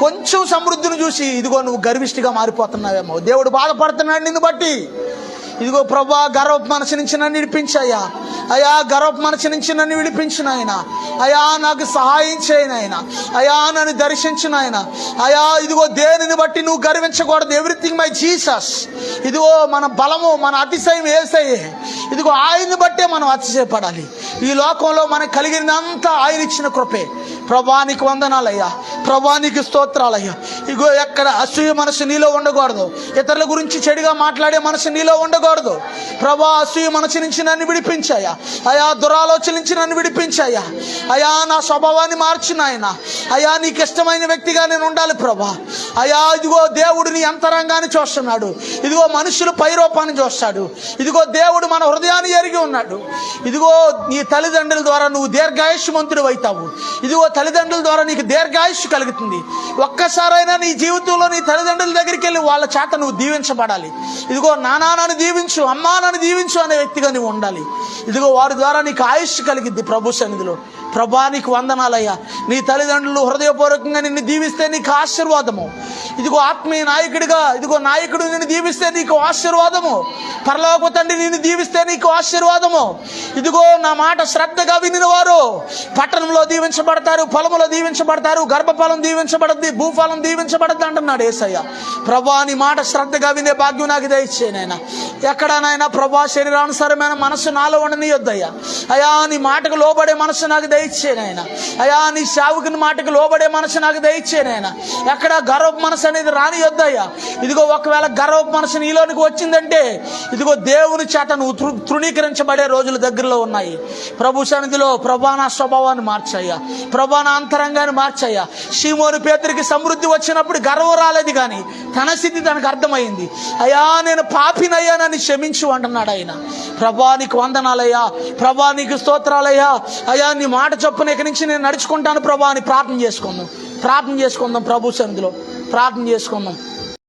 కొంచెం సమృద్ధిని చూసి ఇదిగో నువ్వు గర్విష్టిగా మారిపోతున్నావేమో. దేవుడు బాధపడుతున్నాడు నిన్ను బట్టి. ఇదిగో ప్రభా గర్వ మనసు నుంచి నన్ను విడిపించాయా, అయా గర్వపు మనసు నుంచి నన్ను విడిపించిన ఆయన. అయా నాకు సహాయం చేయను ఆయన. అయా నన్ను దర్శించిన ఆయన. అయా ఇదిగో దేనిని బట్టి నువ్వు గర్వించకూడదు. Everything my Jesus. ఇదిగో మన బలము, మన అతిశయం యేసయ్యే. ఇదిగో ఆయన్ని బట్టే మనం అతిశయపడాలి. ఈ లోకంలో మనకు కలిగినంత ఆయన ఇచ్చిన కృపే. ప్రభానికి వందనాలయ్యా, ప్రభానికి స్తోత్రాలయ్యా. ఇగో ఎక్కడ అసూయ మనసు నీలో ఉండకూడదు. ఇతరుల గురించి చెడుగా మాట్లాడే మనసు నీలో ఉండకూడదు. ప్రభా అసూయ మనసు నుంచి నన్ను విడిపించాయా. అయా దురాలోచన నుంచి నన్ను విడిపించాయా. అయా నా స్వభావాన్ని మార్చిన ఆయన. అయా నీకు ఇష్టమైన వ్యక్తిగా నేను ఉండాలి ప్రభా. అయా ఇదిగో దేవుడు నీ అంతరంగాన్ని చూస్తున్నాడు. ఇదిగో మనుషులు పైరూపాన్ని చూస్తాడు. ఇదిగో దేవుడు మన హృదయాన్ని ఎరిగి ఉన్నాడు. ఇదిగో నీ తల్లిదండ్రుల ద్వారా నువ్వు దీర్ఘాయుష్మంతుడు అవుతావు. ఇదిగో తల్లిదండ్రుల ద్వారా నీకు దీర్ఘాయుష్ కలుగుతుంది. ఒక్కసారైనా నీ జీవితంలో నీ తల్లిదండ్రుల దగ్గరికి వెళ్ళి వాళ్ళ చేత నువ్వు దీవించబడాలి. ఇదిగో నానా నన్ను దీవించు, అమ్మా నన్ను దీవించు అనే వ్యక్తిగా నువ్వు ఉండాలి. ఇదిగో వారి ద్వారా నీకు ఆయుష్ కలిగిద్ది ప్రభు సన్నిధిలో. ప్రభా నీకు వందనాలయ్యా. నీ తల్లిదండ్రులు హృదయపూర్వకంగా నిన్ను దీవిస్తే నీకు ఆశీర్వాదము. ఇదిగో ఆత్మీయ నాయకుడిగా ఇదిగో నాయకుడు నిన్ను దీవిస్తే నీకు ఆశీర్వాదము. పరలోక తండ్రి నిన్ను దీవిస్తే నీకు ఆశీర్వాదము. ఇదిగో నా మాట శ్రద్ధగా వినిన వారు పట్టణంలో దీవించబడతారు, పొలంలో దీవించబడతారు, గర్భఫలం దీవించబడద్ది, భూఫలం దీవించబడద్ది అంటున్నాడు యేసయ్య. ప్రభా నీ మాట శ్రద్ధగా వినే భాగ్యం నాకు దయచేయనైనా. ఎక్కడనైనా ప్రభా శరీరానుసారమైన మనస్సు నాలో ఉండనియొద్దయ్యా. అయా నీ మాటకు లోబడే మనస్సు నాకు దయచేయనైనా. అయా నీ సేవకుని మాటకు లోబడే మనసు నాకు దయచేయనైనా. ఎక్కడ గర్వపు మనసు అనేది రానియొద్దయ్యా. ఇదిగో ఒకవేళ గర్వపు మనసు నీలోనికి వచ్చిందంటే ఇదిగో దేవుని చేత నువ్వు తృణీకరించబడే రోజులు దగ్గరలో ఉన్నాయి. ప్రభు సన్నిధిలో ప్రభా నా స్వభావాన్ని మార్చయ్యా, ప్రభా నా అంతరంగాన్ని మార్చయ్యా. సీమోను పేతురికి సమృద్ధి వచ్చినప్పుడు గర్వం రాలేదు, కానీ తన స్థితి తనకు అర్థమైంది. అయ్యా నేను పాపినయ్యా, నన్ను క్షమించు అంటున్నాడు ఆయన. ప్రభా నీకు వందనాలయ్యా, ప్రభా నీకు స్తోత్రాలయ్యా. అయ్యా నీ మాట చొప్పున ఇక్కడి నుంచి నేను నడుచుకుంటాను ప్రభా అని ప్రార్థన చేసుకుందాం ప్రభు సన్నిధిలో ప్రార్థన చేసుకుందాం.